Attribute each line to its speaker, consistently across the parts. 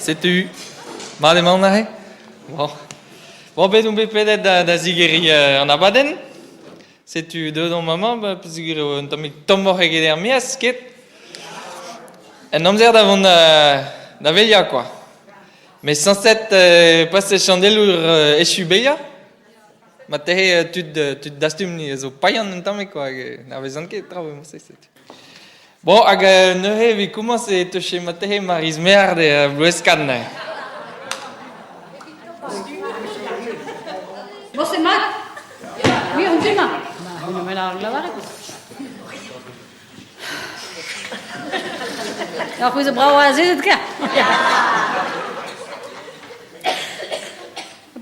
Speaker 1: Sais-tu? Ma demande là. Bon. Bon, ben on peut peut-être da zigeri en abaden. Sais-tu deux dans maman, ben zigeri on tombe tombe regarder mies ket. Un homme zer d'avant da velia quoi. Mais sans cette passe chandelle echubeia. Mathe tu dastum ni zo payan entame quoi. Na besoin que travaille moi c'est. Bon, ag nehe vi commence te chez mathe marismer de bluescan.
Speaker 2: Você mata? Viu um tema? Não me dá lavar. Ja, coisa brava às vezes que.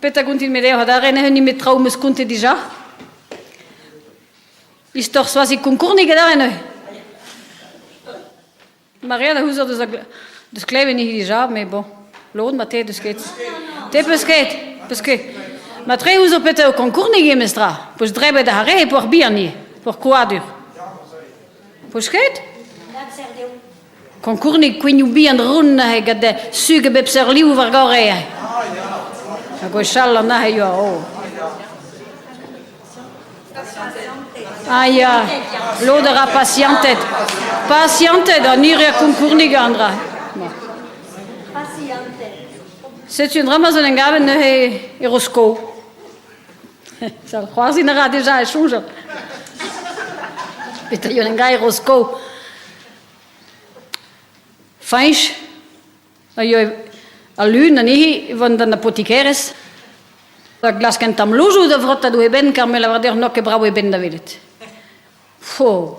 Speaker 2: Peter continue met daar daar en niet met trouwens komt het déjà. Is toch zoals ik concours niet gedaan en. Maria, hoe zou dus klein niet déjà, mais bon. Loon, maar tijd dus geht. Tijd parce que ma très uso peut-être au concours ni gemestra. Pois drebe da hare por biani, por quadur. Pois ket? Concours ni quinu bian run he gade suge bepser liu vergore. Ago shalla na he yo. Aya, l'odera patientet. Patientet da niria concours ni gandra. C'est une ramazon engabe ne erosco. Ça quasi n'era déjà échangé. Peut-être y a un gars erosco. Feinch. Ayo a lune ni van dan apothekeres. Da glas kan tam luzu de vrotta do ben Carmela vader no que bravo ben Davidet. Fo.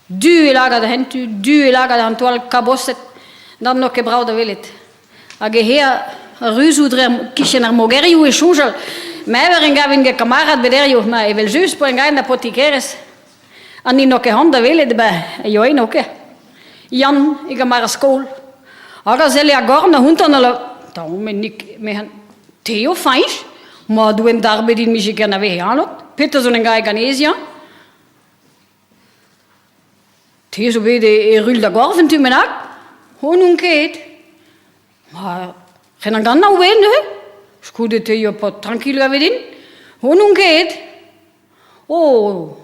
Speaker 2: Du elaga de hentu, du elaga de antoal caboset. Dan no que bravo Davidet. Age her Rüsudre kishenar mogeri u eshunjal. Maar een gavin ge kamerad bederio, maar evel juist po een gain apothekeres. Ani no ke handa vele de ba, jo een oke. Jan, ik ga maar a school. Aga zeli a gorna huntan ala, ta men nik me Theo fais, maar du en darbe din Michigan ave hanot. Peter zo een gain Ganesia. Theo zo be de rul da gorven tu menak. Honun ket. Maar geen dan nou weten, scude te je pot tranquilo a vedin. Honun ket. Oh.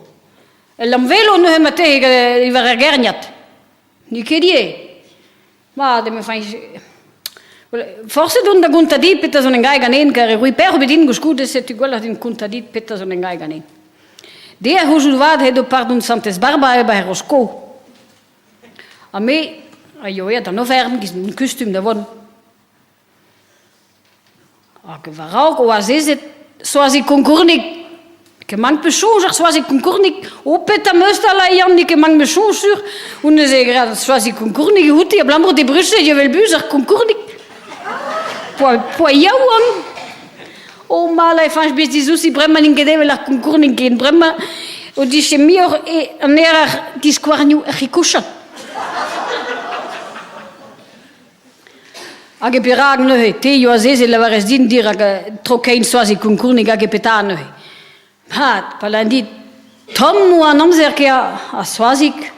Speaker 2: Elam velo no hemate i var gerniat. Ni kedie. Ma de me fai forse don da guntadit peta son engai ganen kare rui per bedin scude se tu gola din guntadit peta son engai ganen. De hojuvad he do pardon santes barba ba herosco. A me ayo ja dan no ferm gis un costume da von. Que varau ko azezet soas ik concournik que manque pessoas soas ik concournik o peta musta la yanni que manque pessoas sur un ze grad soas ik concournik huti a blamor de bruche je vel buzer concournik po yawan o mala fans bis dizusi bremma ningede la concournik in bremma o dice mior e anera disquarniu rikusha Age pirag no he, te yo azeze la vares din dira trokein soasi concourni age peta no he. Pat palandi tom mu anom zerke a soasik.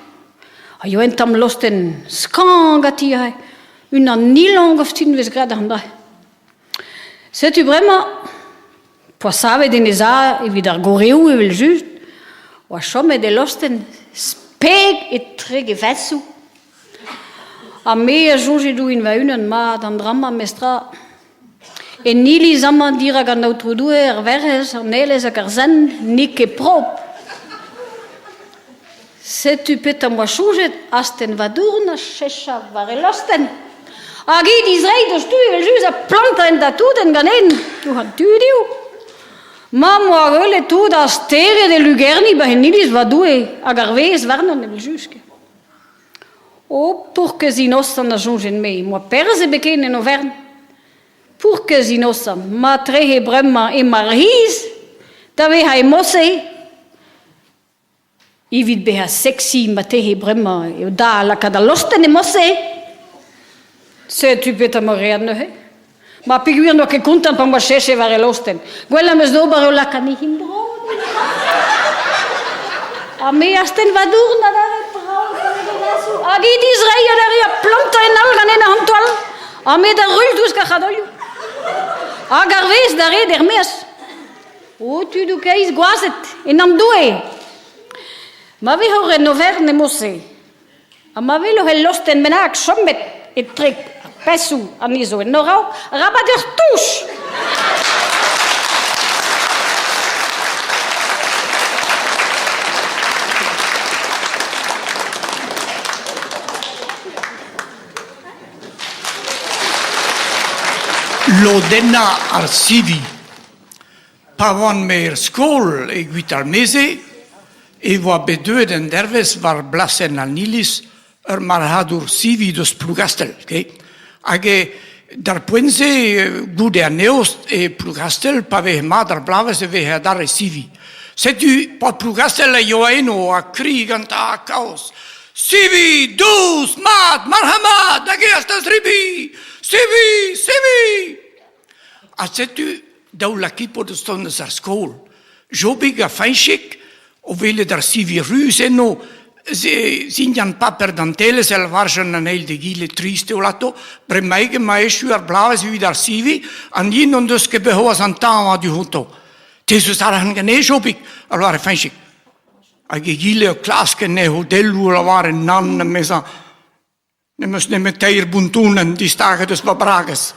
Speaker 2: A yo entam losten skangati hai. Una nilong of tin ves grad handa. C'est tu vraiment po save de neza e vidar goreu e vel just. O chome de losten speg et trege vetsu. A me a jonge du in vaunen ma dan drama mestra en nili zama dira gan outro du verres neles a karzen nike prop se tu peta moi change asten vadurna chesha varelosten agi disrei dos tu el jus a planta en datu den ganen tu han tu diu ma mo gole tu da stere de lugerni ba nilis vadue agarves varnon el juske O pour que zinos na jongen mei, moi perze bekene no vern. Pour que zinos ma trehe bremma e marhis, tave hai mosse. Ivid beha sexy ma tehe bremma e da la kada losten e mosse. Se tu peta moread no he. Ma piguir no que contan pa mo cheche vare losten. Gwella mes do baro la cani himbro. A me asten vadur na da Agi disrei der ja planta en algan en antal. A me da rul dus ka chadolio. A garvez da re der mes. O tu du keis guazet. En am due. Ma vi ho renoverne mosse. A ma vi lo hellosten benak sommet et trek pesu aniso en norau. Rabader touche.
Speaker 3: Lodenna ar sivi. Pavan meer school e guitar mese e va bedeu den derves var blasen al nilis marhadur sivi dos plugastel, okay? Age dar puense gude aneos e plugastel pave madar blaves e vehe dar sivi. Setu pot plugastel e joaino a kriganta a kaos. Sivi, dus, mad, marhamad, age astas ribi, sivi. A setu dau l'equipo de stondes ar school. Jobig a feinschik, o vele dar sivi ruseno, Sinjan paper danteles el varsen an el de gile triste o lato, bremeige maeshu ar blaves vi dar sivi, an yin on dus ke behoas an tama du hunto. Tesus arahan gane jobig, al vare feinschik. Age gile o klaske ne hodellu la vare nan mesa, nemus ne meteir buntunen, die stagen dus babrages.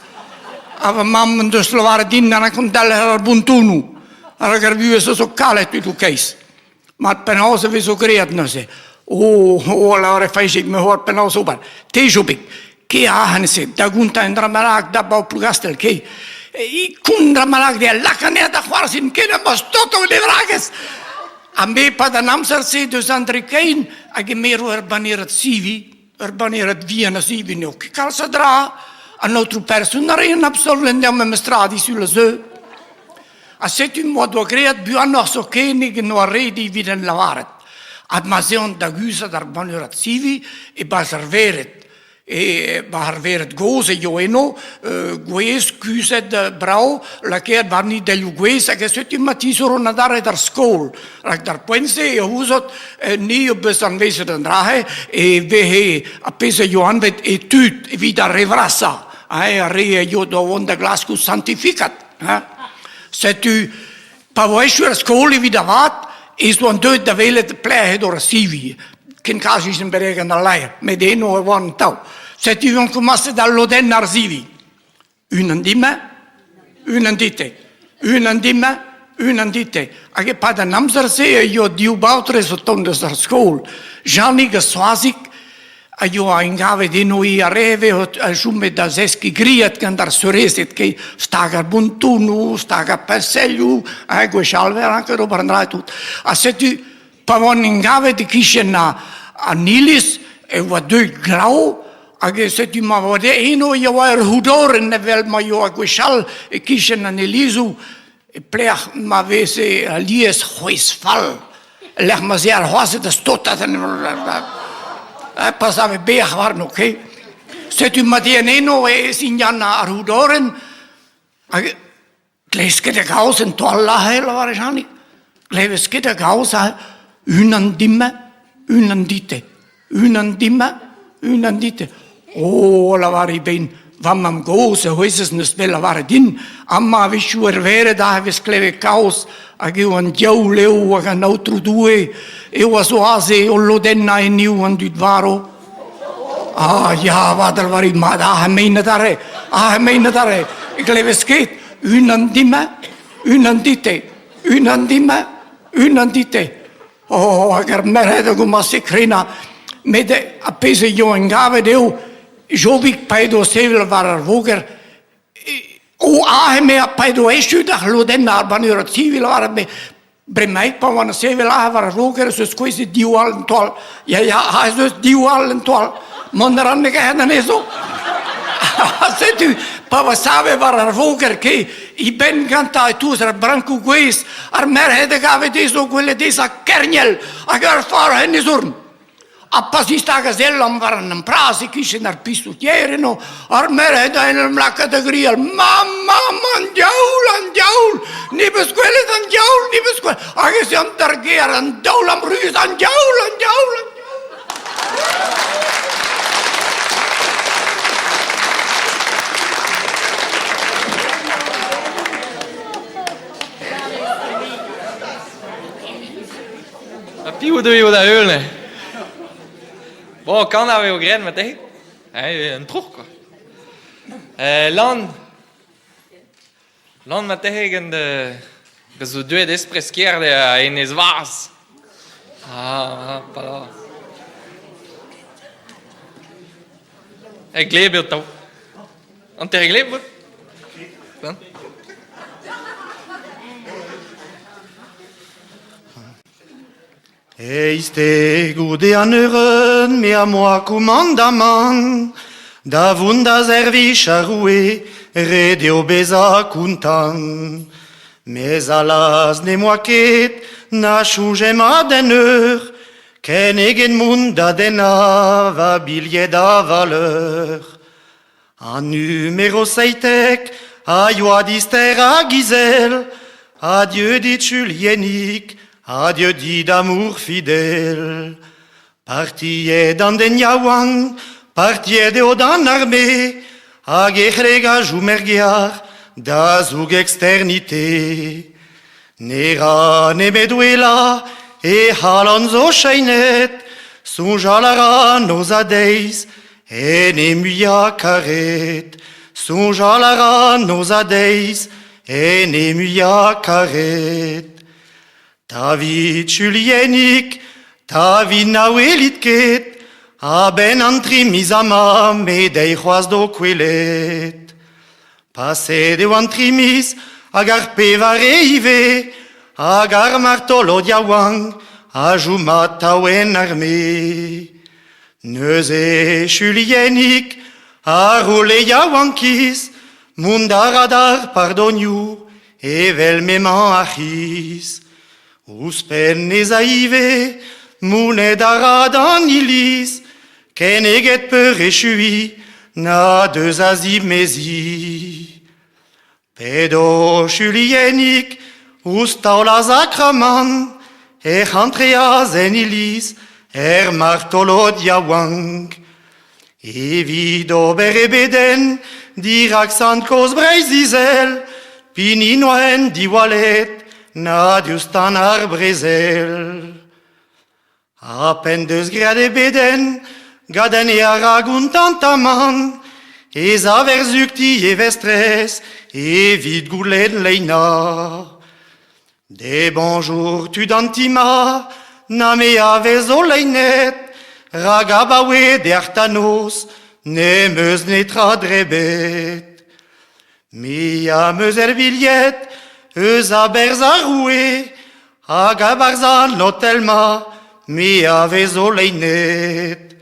Speaker 3: Ava mammen dus la vare dinnan a condelle ar buntunu, ar garvue so kale tu keis. Maar penause we so creat no se. La ore feinschik me hoor penause obar. Te jobig. Ke ahan se, da gunta en dramarak da bau plugastel, ke. I kun dramarak de lakane da khwarsin ke na bastoto de vrages. A me pa da namsar se dus andrikein a gemero urbanerat sivi, urbanerat via na sivi no. Ke kalsa dra a notre personare in absolvendem me stradi sulla zeu. A setu modo creat buano so kenig no redi viden lavaret. Ad mazeon da gusa dar banurat sivi e baserveret. E baserveret goze joeno, gues kuset brau, la keer barni delu gues, a setu matisoro nadare dar skol. Rak dar puense e husot ni bes anwese den drahe, e vehe a pese joanvet e tut, vida revrasa. A re jo do onda glascus santificat. Setu pavoesur skoli vida vat, is one deut da vele de plehe door sivi. Ken casis in beregen da leier, met eno e one tau. Setu on commence da loden nar sivi. Unan dite. Age pa da namsar se jo diu bautre so tondes dar skol. Jani geswazik, a jo a ingave de noi a reve a jume da zeski griet kan dar soreset ke stagar buntunu staga penselju a go shalver anche ro barndrai tut a setu pavon ingave de kishena a nilis e va 2 grau a ge setu ma vode eno jo er hudor ne vel ma jo a go shal e kishena nelizu e plech ma vese alies hoisfal lech ma sehr hose das totat passave beach waren, oké. Zet u maar die eno in Janna Arhudoren. Gleiske de gaus en tolla hela var jani. Gleiske de gaus unan dite. La var I ben vamam gose hoises nes bella var din. Amma vi schuer vere da vis kleve gaus. Age un diau leu a nautru due. Eu a soase o lodenna e niu an dut varo. Ja, vadar vari mad. Meine dare. Ik leve sket. Unan dite. Agar merede guma sekrina. Mede apese jo engave deu. Jovik paido sevel varar voger. Me paido eshu da lodenna arbanura civil var me. Bremai pa wana sevel var voger so skoise diual entol. Ja, so diual entol. Mondaran ne ga neso. Setu pa wasave var voger ke I ben canta tu ser branco gues ar merhede gave deso quelle desa kernel agar far henizurn. Appasista gazellam varan prasi kishen ar pisutiereno ar merhede en la categoria mamma manjaul nibes quelle dan jaul nibes quelle ages am targeran daulam rus an jaul
Speaker 1: Puis où doe je dat huilen? Bon, kan dat weer ook met tegen? Een trog, quoi. Land met tegen de zo deux despreskeerde in is waas. Voilà. Ik leef het toch. En tegen leef het?
Speaker 4: Eis te goude an euren, me a moa commandament, da vun da servich a roue, redeo beza kuntan. Mais alas ne moa ket, na chouge ma den eur, ken egen moun da dena va billet da valeur. An numéro seitek, a yoa dister a gizel, adieu dit Julienik, adieu dit d'amour fidèle. Partie dans den yaouan, partie de odan armée, a gechrega joumergiar, da zoug externité. Nera ne meduela, e halon zo chainet, sonjalara nos adeis, e ne muia karet. Sonjalara nos adeis, e ne muia karet. Ta vie Julienik, ta vie naouelit ket, a ben antri mizama me dei c'hoaz do kwelet. Passe de wantrimis, agar pevare ive, agar martolo diawang, a joumat tawen arme. Neuze Julienik, a roule yawankis, mundaradar pardoniu, e vel meman achis. Ouspen ez aive, mounet arad an ilis, ken eget peur echui, na deus azib mezi. Pedo Julienik, oustaola zakraman, e chantrea zen ilis, martolo diawang. Evit ober ebeden, dirak sant koz breiz dizel, pini noen diwalet, na diustan ar brezel. Apen deus grade beden, gaden e aragun tantaman, ez aver zukti e vestres, e vid goulen leina. De bonjour tu dantima, na me avez o leinet, ragabawe de artanos, ne meus netra drebet. Mi a meus erbiliet, eus a berz a roue, hag a barzan notelma, mi avez o leinet.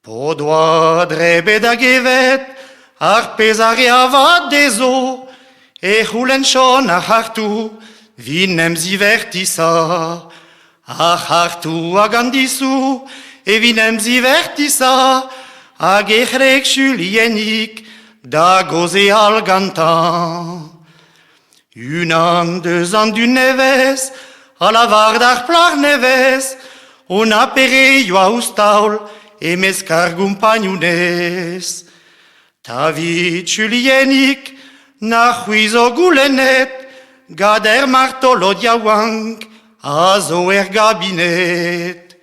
Speaker 4: Po doa drebe da gevet, ar pezare avad dezo, e c'houlen chon a hartu, vinem zivertisa. A hartu a gandisou, e vinem zivertisa, hag e c'hrek Julienik, da goze al gantan. Un an, 2 ans du neves, a la var d'ar plar neves, on a pere yoa oustaul, e mescar gumpagnounes. Ta vie Julienik, na c'huizo goulenet, gader martolo diawang, a zo gabinet.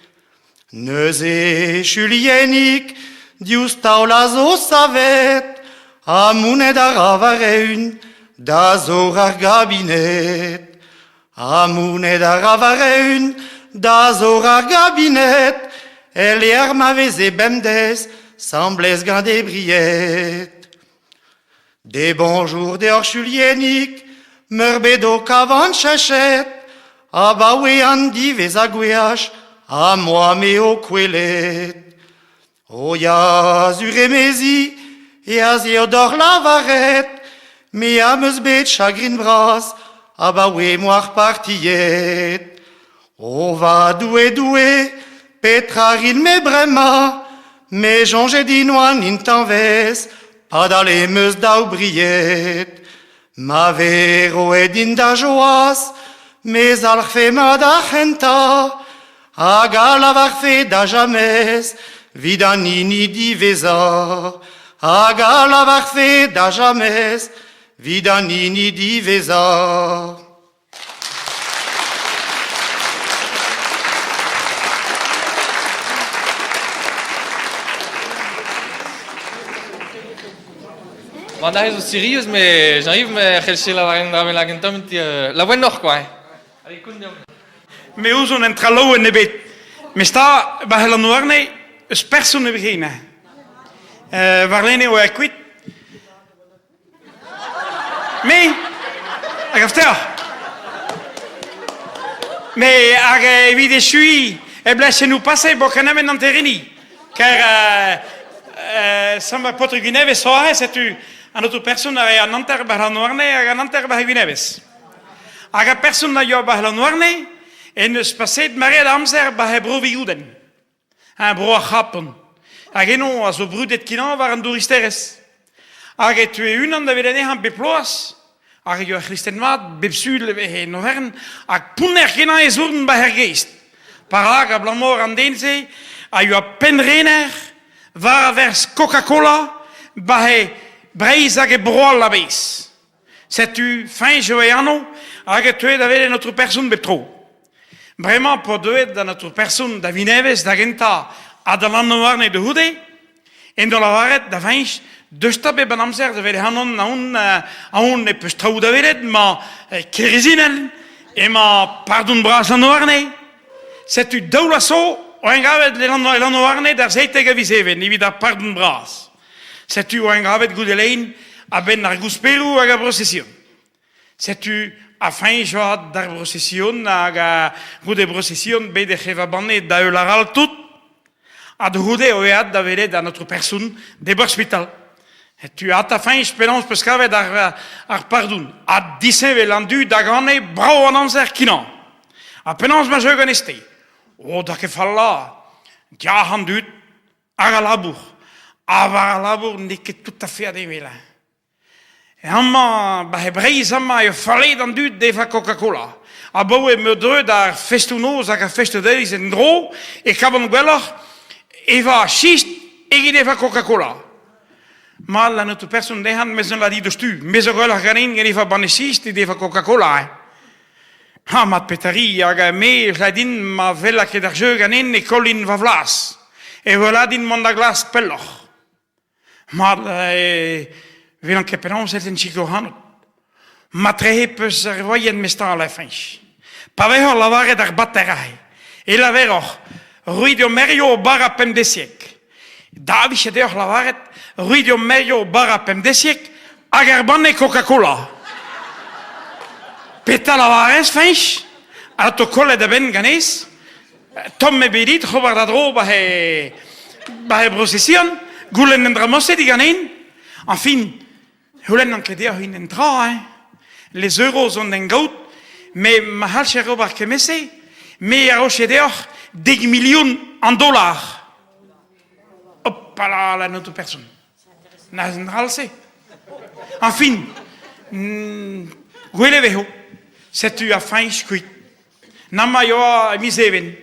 Speaker 4: Neuze Julienik, dioustaul a zo savet, a mounet ar avareun, da zo gabinet. A mounet ar avareun, da zo gabinet, el er mavez e bemdez, semblez gande briet. De bonjour de or Julienik, meurbedo kavan chachet, a bawe an divez a gweach, a moa me o kwelet. O ya zure mezi, e a zeodor la varet, me a meus bet chagrin bras, a bawe moar partiet. O va doue, petrarin me brema, me jonge dinoan in tanvez, pa dale meus daou briet. Ma vero edin da joas, me alfe ma da chenta, hag al avarfe da jamez, vidan nini diveza. Hag al avarfe da jamez, vidan nini diveza.
Speaker 1: On a raison sérieux, mais j'arrive à chercher la variante de la gentom, la voie nord, quoi. Allez, écoute,
Speaker 5: Me uso een tralo in de bed. Me sta bij de noorne is persoon beginnen. Waarlene hoe ik weet. Me, ik heb stel. Me, ik wie de suis, et blesse nous passer, bo kan hem en terreni. Car samba potro Guineves soare, c'est tu een autre persoon naar een anter bij de noorne, een anter bij Guineves. Aga persoon naar jou bij de noorne. En dus passeert Maria Damser bij het broer Juden. Een broer Gappen. En nou, als we broer dit kino waren toeristeres. En je twee uur aan de weer niet gaan beploos. En je christen maat, bepsuil, we nog heren. En poener geen aan je zoren bij haar geest. Paraga blamor aan deze. En je penrener, waar vers Coca-Cola, bij breizage broer la bees. C'est tu fin joyano. En je twee dat weer een autre persoon betro. Vraiment, pour deux, dans notre personne, da Vineves, da Genta, a de l'annoarne de Houdé, en de la varet, da Vinch, de stabe benamser, de Vedehanon, a un ne peut strau da Vedet, ma Kirizinel, et ma pardon bras l'annoarne, c'est tu daulasso, o en gavet l'annoarne, da zeite gaviseven, ni vida pardon bras. C'est tu o en gavet goudelein, a ben argusperu, a procession. C'est tu afin joa dar procession aga gude procession be de geva banne da eularal tout ad gude oeat da vere da notre personne de hospital et tu at afin espérance parce qu'ave dar ar pardon ad disen velandu da gane bravo ananser kino apenas ma je goneste o da que falla ja handut aga labur ava labur nik tout à fait ademela. Amma, bij breis amma, je verleed dan duurt de Coca-Cola. Abo me dreu daar festuno, zaka festudeis en dro, ik heb een gwellig, eva schist, ik eva Coca-Cola. Maar la notre persoon de hand, me la die de stu, me zo gwellig gaan in, eva banesist, eva Coca-Cola. Ha, mat petari, ja, me, vladin, ma vela ke daar jeu gaan in, ik colin va vlas. E voilà din manda glas pelloch. Maar, Wilan que penon zet in chico hanut. Matrehe pus royen mestan la finch. Paveho lavare dar batterai. E laveroch ruidio merio bara pem de siècle. Davi chedeoch lavaret ruidio merio bara pem de siècle. Agarbane Coca-Cola. Peta lavares finch. A to colle de ben ganes. Tom me bedit robar da dro bahe procession. Gulen endramose di ganen. Enfin, Hulen anche Dio in entra, les euros sont en goud, mais ma halche robar que messe, mais a roche Dio 10 millions en dollars. Hop là, la notre personne. N'a ralse. Enfin, guele veho, c'est tu a fin squit. Nama yo a miseven.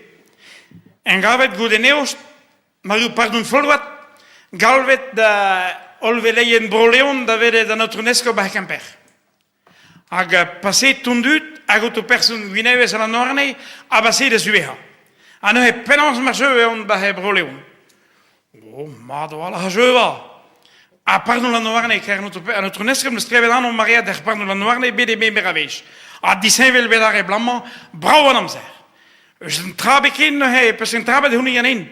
Speaker 5: En gavet gudeneos, maru pardon folwat, galvet da olveleien broleon da vede da notre nesco bij camper. Ag passé tundut, ag auto person Guineves a la norne, a passé de sueha. Ano he penans marche on bij broleon. Oh, mado ala hajeva. A pardon la norne, car notre nesco me scrive dan on Maria der pardon la norne bede me meravege. A disen vel bedare blamma, bravo namser. Dus een trabekin he, pas een trabe de hunin in.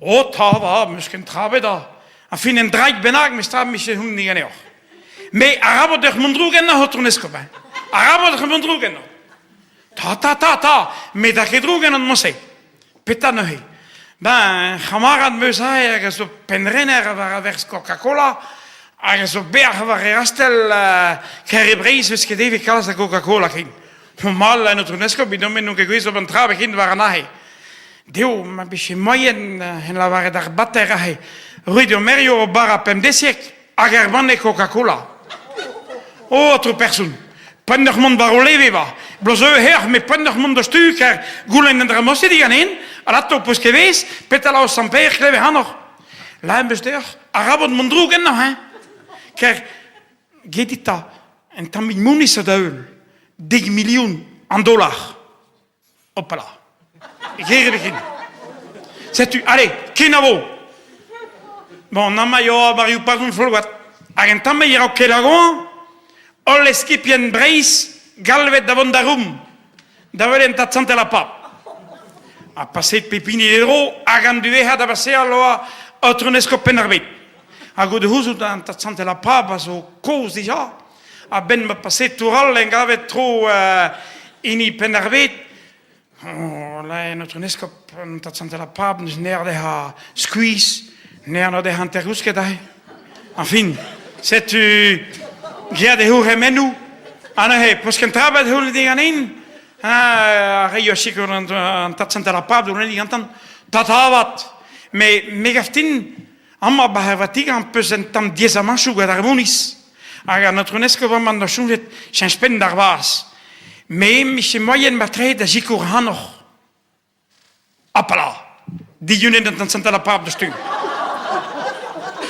Speaker 5: O tava, misschien trabe da. En fin een draait benag, maar staat misschien hun niet genoeg. Maar Arabo de Mondroegen nog het UNESCO bij. Arabo de Mondroegen nog. Ta. Maar dat gedroegen aan mosse. Peta nog he. Ben, Gamarad Meusa, ergens op Penrenner, waar vers Coca-Cola, ergens op Berg, waar Rastel, Caribreis, dus gedeven kalas de Coca-Cola ging. Normaal in het UNESCO, binnen nog geweest op een trap begin waar nahe. Deo, maar beetje mooien, en la waren daar batterij. Ruidio Merio bara pem de siècle, agarbane Coca-Cola. Oh, autre personne. Pendig mon barole viva. Blozo her, me pendig mon de stu, car gulen en dramosse die gaan in, alato pus que wees, petala samper, kleve han nog. La embesteur, arabot mon droegen nog, hè. Car, gedita, en tamit munisse daul, 10 miljoen en dollars. Hoppala. Gere begin. C'est tu, allez, kinavo. Bon, nama yo, mariu pardon folwat. hag en tamme ira kelagoan, ol eskipien breiz, galvet davon darum, davon tatzante la pap. A passet pepini d'edro, hag an dueha da basea loa otrunesko penarbet. Hag o de houzo da tatzante la pap, a zo koz dija, a ben ma passet toural, en galvet tro ini penarbet, la otrunesko tatzante la pap, dus ner de ha squeeze, ner no de ha anterguske dae. Enfin, c'est tu gia de hoe menu. Ana he, parce qu'un travail hoe de ganin. Rio chico en tatsanta la pab doen die gantan tatavat. Mais megaftin amma bahavatig un peu sentam 10 amanchu garmonis. Aga notre nesco va man chunget chanspen darbas. Mais mich moyen matre de chico hanoch. Apala. Die junen de tatsanta la pab de stu.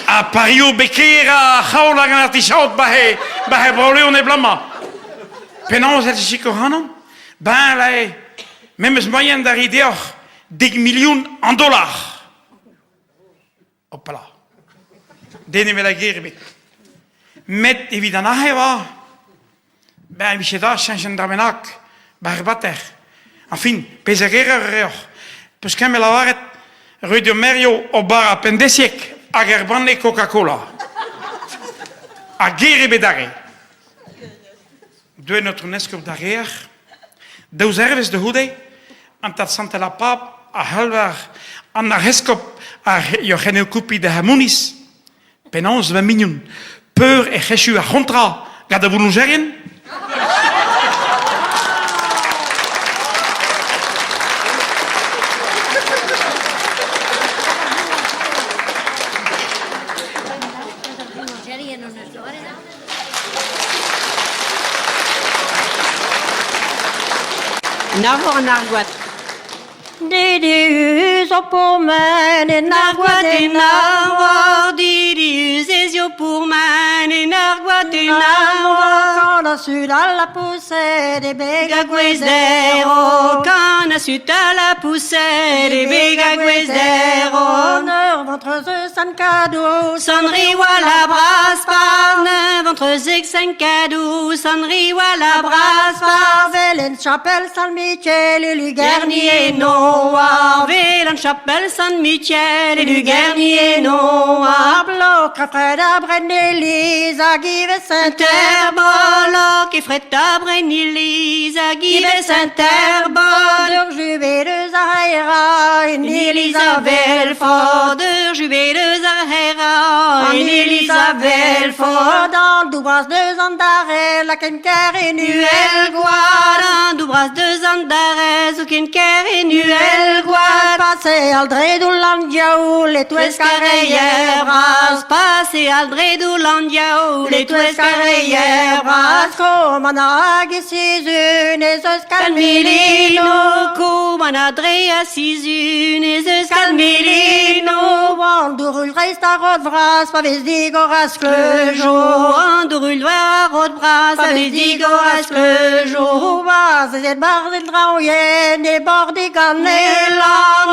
Speaker 5: A Pario Bekera, Haula Ganatichaut Bahe, Bahe Broleone Blama. Penons het chico hanon. Ben là, même ce moyen d'arriver à 10 millions en dollars. Hop là. Denne la guerre. Met évidemment, ben, je da change d'amenac, barbater. Enfin, pesaguerre, parce que me la varet, rue de Mario au bar à Pendesiek, à Gerbane Coca-Cola. À guerre bedare. Deux notre nesco d'arrière. Deus erves de hoede, en dat sante la pap, a helwer, an na heskop, a Eugenio Kupi de Hamonis, penons 20 miljoen, peur e gesu a contra, ga de voelen zeggen?
Speaker 6: Navor narguat.
Speaker 7: Didius pour man et narguat et
Speaker 6: Navor, Didius ezio pour man et narguat et Navor.
Speaker 7: Quand a su dans la poussée des
Speaker 6: Begaguesdero, quand a su à la poussée des Begaguesdero.
Speaker 7: honneur ventre de San Cadou,
Speaker 6: Sonnerie la brasse par ventre zig 5 cadeaux, sonnerie la brasse par
Speaker 7: Velen chapelle San Michel et le
Speaker 6: Garnier noir, Vélan chapelle San Michel et du Garnier noir.
Speaker 7: Bloc à Fred à Brennelise à Guy
Speaker 6: Saint-Herboloc et Fred à Brennelise à Guy Saint-Herboloc.
Speaker 7: Juvé de Zahira
Speaker 6: Une Elisabeth fort de Juvé de Zahira, une Elisabeth fort
Speaker 7: dans Doubras de Zandare, la Kenker et
Speaker 6: Nuel Guadan, Doubras de Zandarez, ou Kenker et Nuel Guad.
Speaker 7: Passé Aldré d'Oulandiaou, les toues carrières
Speaker 6: bras, passé Aldré d'Oulandiaou, les toues carrières bras.
Speaker 7: Manag ici une et
Speaker 6: Scalmilino, Comanadrea Sizune, et Scalmilino.
Speaker 7: Andurul Reista Rodvras, Pavis Digoras le jour.
Speaker 6: Andurul Rodvras, Pavis Digoras le jour.
Speaker 7: Zet Barzin Draoyen et Bordi
Speaker 6: Canelon,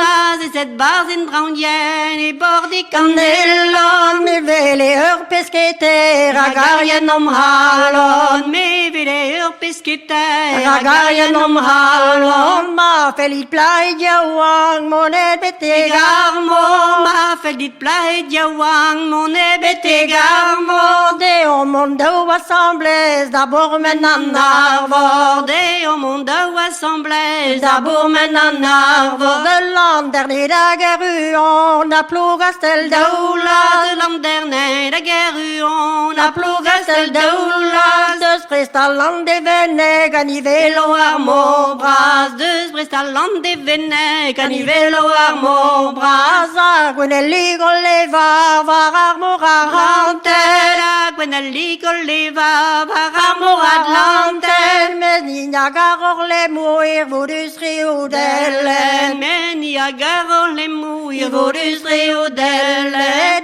Speaker 6: Zet Barzin Draoyen et Bordi Canelon.
Speaker 7: Me vele ur pesqueter,
Speaker 6: Ragarien om halon, me vele ur pesqueter, Ragarien om halon.
Speaker 7: Ma felit plai diawang, monet
Speaker 6: Betegarmo, ma felit plai diawang, monet Betegarmo.
Speaker 7: De o mondo assemblées, d'abord menan
Speaker 6: Arvor, de o monde assemblées, d'abord menan arvor.
Speaker 7: De l'an dernier la guerre, on a plougastel
Speaker 6: Daoula, de l'an dernier la guerre, on a plougastel daoula.
Speaker 7: De Sprestal des Vénèques,
Speaker 6: Canivelo armo bras, de Sprestal des Vénèques, Canivelo armo bras.
Speaker 7: Gwenelli Goleva, var armora
Speaker 6: Rantela, Gwenelli Goleva, var armora
Speaker 7: Lantel, Menina garor les mourir, vous du rio d'elle.
Speaker 6: Meni agarro les mouilles, vodus rio delle.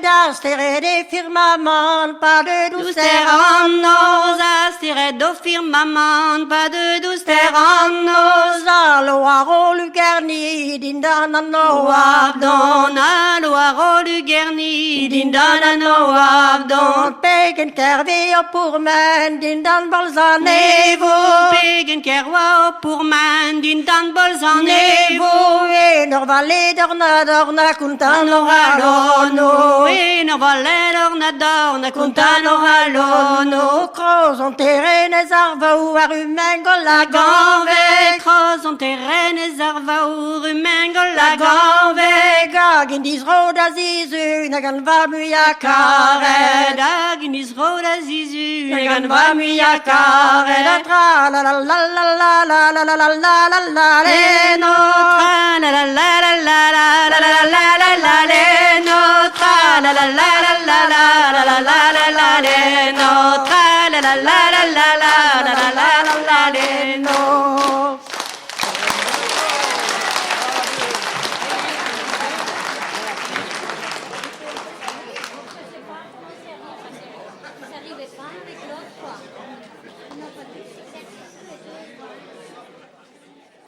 Speaker 7: D'astere des firmaments, pas de douce
Speaker 6: Dousterranos, astere do firmament, pas de dousterranos.
Speaker 7: Aloaro Lucarni, garni, din dan an no
Speaker 6: Abdon, a loire du Guerny, din dan a no abdon.
Speaker 7: Pegen kervi o pour men, din dan bolzan
Speaker 6: Nevo, pegen kerwa pour man, din dan bolzan
Speaker 7: Nevo,
Speaker 6: nevo.
Speaker 7: e nor valle dorna, kuntan
Speaker 6: Tano
Speaker 7: no
Speaker 6: halono,
Speaker 7: halono.
Speaker 6: e no valle dorna, contano halono.
Speaker 7: Croz on terrenes arva ou arumengol la
Speaker 6: Ganve,
Speaker 7: ganve.
Speaker 6: cross on terrenes arva urumengol la
Speaker 7: Ganve,
Speaker 6: ganve.
Speaker 7: gagin dis roda zizu, nagan va muya
Speaker 6: Kare,
Speaker 7: kare.
Speaker 6: dagin is roda zizu,
Speaker 7: Nagan
Speaker 6: negan
Speaker 7: va
Speaker 6: va
Speaker 7: muya
Speaker 6: miya
Speaker 7: kare.
Speaker 6: kare.
Speaker 7: Tra la la la la la la la la la la la la le no.
Speaker 6: Tra la la la la la la la la la la la le no. Tra la la la la la la la la la la la le no. Tra la la la la la la la la la la la le no.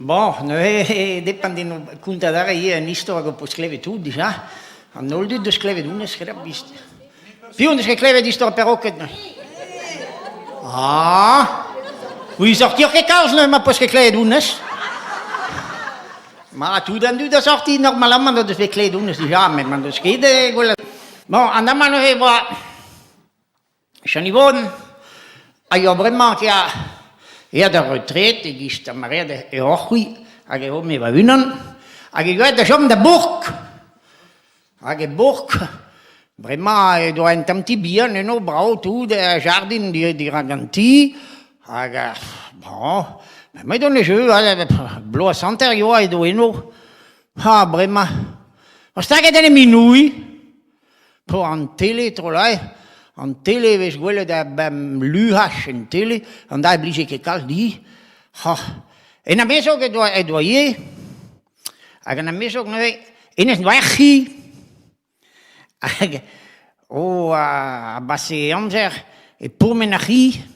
Speaker 8: Bon, noi dependendo conta dare io un'istoria che può scrivere tu, diciamo. Hanno il dito di scrivere una scrivere visto. Più uno scrivere di storia però che noi. Ah, vuoi sortire che causa noi ma può scrivere una? Ma tu dan da sorti normalmente da scrivere una, diciamo, ma da scrivere quella. Bon, andiamo a noi qua. Chanivon, io vraiment che ha der retraite, ich ist der Maria der Eochui, age oben über Winnen, age gehört der schon der Burg. Age Burg, vraiment, do un petit bien, no brau tu der Jardin di Raganti, age, bon, mais dans les jeux, blo Santerio et do eno, ah, vraiment, on sta che delle minui, pour en télé, trop là, en télé, wees gwelle da bam luhas en télé, en daar blies ik al die. Ha. En dan mis ook het doyer. En dan mis ook nog in het weggie. Oh, basse amzer. E pour menagie.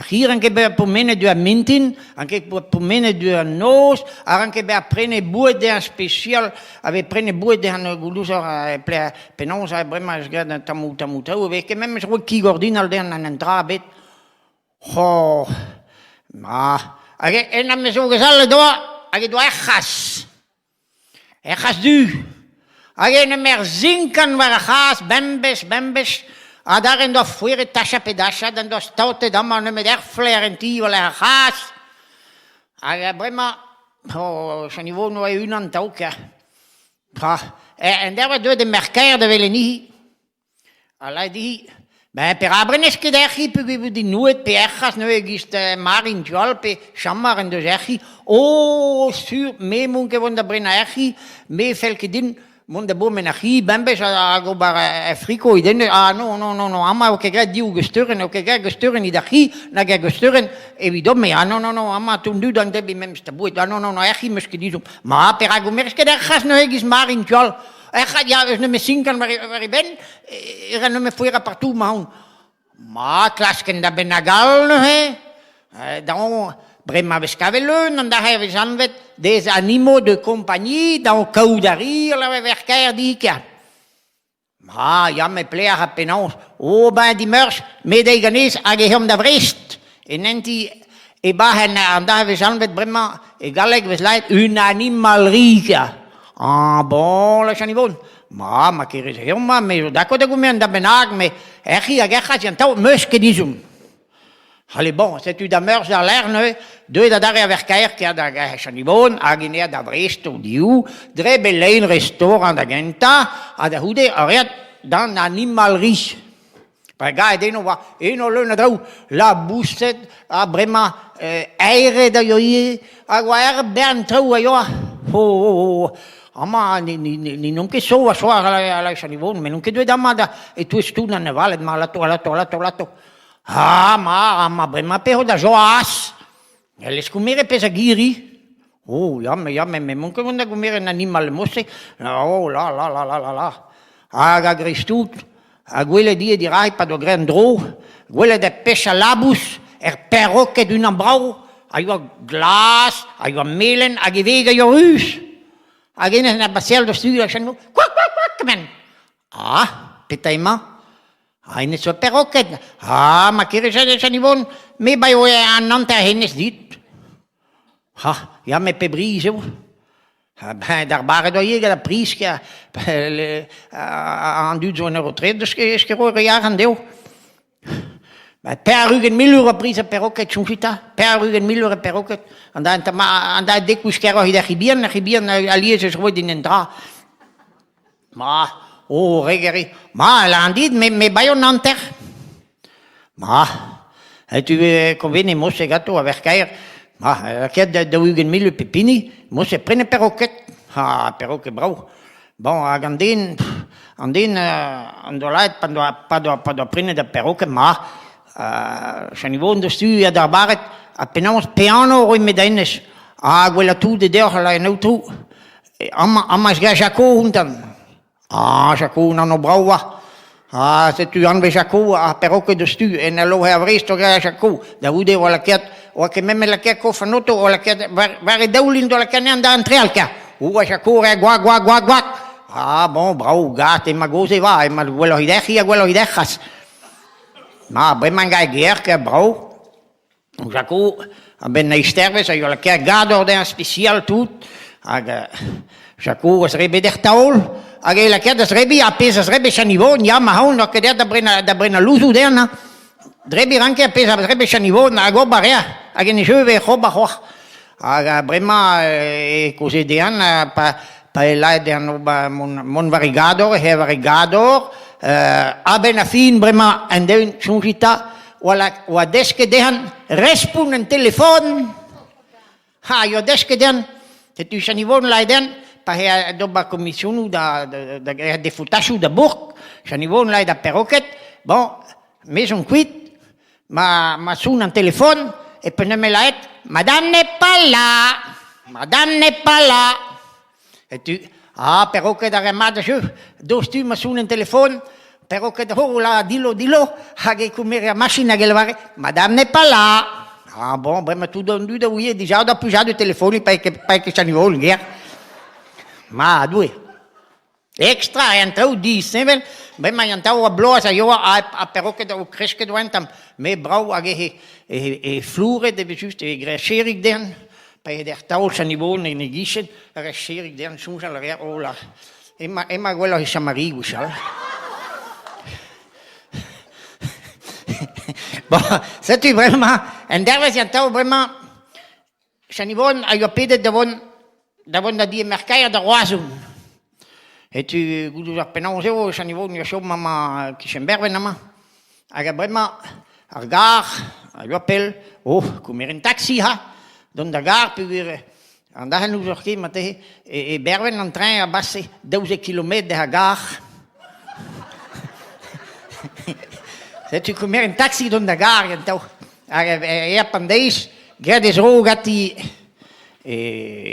Speaker 8: Hier anche per mene due mintin, anche per mene due nos, anche per prendere bue de special, ave prendere bue de han gulusa penosa brema sgada tamuta, perché même je qui gordine al den an entrabet. Oh. Ma, age en am so gesal do, age do echas. Echas du. Age ne mer zinken war gas bembes. A daar in de fuere tasha pedasha, dan de stoute dan maar met echt flarentie, wel er gas. A brema, oh, zijn niveau nou een aan ook ja. En daar wordt door de merker de willen niet. Allee die, bij per abrenes que daar giep we die nooit per gas nu is de marin jalpe, chamar en de zeggen. Oh, sur me munke van de brena ergi, me velke din. Monde boom en achi, bembes, go bar frico, idende, no, amma, o che diu gesturen, o che gesturen idachi, na gesturen, evidome, no, amma, toen du dan debi mem stabuit, no, achi, meske disum, ma, per agomerske, der gas no egis marin tjol, ja, is no me sinken, waar ik ben, no me fuera partout, ma, klasken da benagal, no, dan, Brema vescavelen, en daar hebben ze des animaux de compagnie, dan caudarie, la verkeer die ik. Maar ja, me pleeg a penans. Oh, ben die mers, me de ganes, age hem da vrist. En enti, e bahen, en daar hebben ze Brema, egaleg, we sleit, un animalerie. Ah, bon, la chanivon. Ma kere ze helma, me, dako de gumen, da benag, me, echi, agecha, jantau, muske disum. Allez, bon, c'est tu d'amers dans l'air, deux d'adare verkeer, qui a da chanibon, agine da vresto diu, dre belein restaurant da genta, a da hude, ariat, dan animalerie. Par ga, edeno va, eno luna drou, la bousset, a brema, eire da yoye, a guaer bern trou a yoa. Oh, ama, ni non che so a soa la chanibon, me non che due damada, e tu studa ne valet, ma lato. Ah, ma brema pero da joas. Le scumere pesagiri. Oh, ja, me munke wunda gumere un animale mosse. Oh, la. Aga gristut. A quelle die di raipa do grandro. Quelle de pesca labus. Perroque d'un ambrau. Aio glas. Aio melen. A gevega jo hus. Again na basel do stuur, je no, kwak, men. Pitaima. Hij is zo perroquet. Maar keren ze niet woon. Me bij jou aan Nantes heen is dit. Ja, met pebri zo. Daar waren door je dat prijs aan duurt zo'n retraite, dus is gewoon een jaar aan deel. Per uur en €1.000 prijs een perroquet, zo'n zit dat. Per uur en €1.000 perroquet. En dan dik moest je dat gebieden, alier ze gewoon in een dra. Maar regeri. Maar aan dit met bij Nantes. Maar het u conveni moest ik dat toe werken. Maar ik heb de uur en €1.000 pepini, moest je prenen perroquet. Perroquet brouw. Bon, aan de leid pas prenen de perroquet, maar je niet woont dus tu daar waren appena ons piano in medaines. Quella tu de deur la nou tu. Amma Jaco hundan. Jaco non brava. Se tu anve Jaco perroquet dus tu en allo havresto Jaco. Da ude wala ket o che memme la ket ko fanoto o la ket var daulin do la canen da entrealca. Jaco guac. Bon, bravo, gat, ma goze va, ma quello idejas. Maar bij mijn geer, brouw. Jaco, ben na sterven, zo je keer gado de speciaal doet. Jaco was rebe der taul. Age la keer das rebe apes rebe chanivon, ja maar hou nog keer da brena luzu derna. Rebe ranke apes rebe chanivon, ago barea. Age ne jeu we roba ho. Brema cose dean pa la der mon varigador, he varigador. Ben fin brema en de chungita wala deske dehan respon een telefoon. Jo deske dehan het u chanivon leiden pa he doba commissionu da de futashu da burg chanivon leida perroquet bon maison quit ma sun een telefoon e pene me lait madame n'est pas là het u perroquet da remada je dos tu ma sun een telefoon perroquet la dilo hage kumere a machine a gelvare madame n'est pas là. Bon, brema tu don du da uie déjà da puja de telefoni pa che chanivol ger. Ma due. Extra entrou di sevel, brema entrou a blosa yo a perroquet da cresque doentam, me brau age e flure de just e grescherig den, pa der tau chanivol ne gischen, grescherig den sunja la ger ola. Emma quello che chamarigo sal. Bon, c'est vraiment, en daar was je touw vraiment, chanivon a je pede davon da die merkaya da roazun. Het u goed appena zo chanivon je show mama kishenberve nama. Aga vraiment argar, a je appel, come in taxi ha, don da gar pu weer andar nu zorgi mate e berven en trein a basse 12 km de gar. Dat u komt een taxi door de gar en toch. Je hebt een deze, grades rood gaat die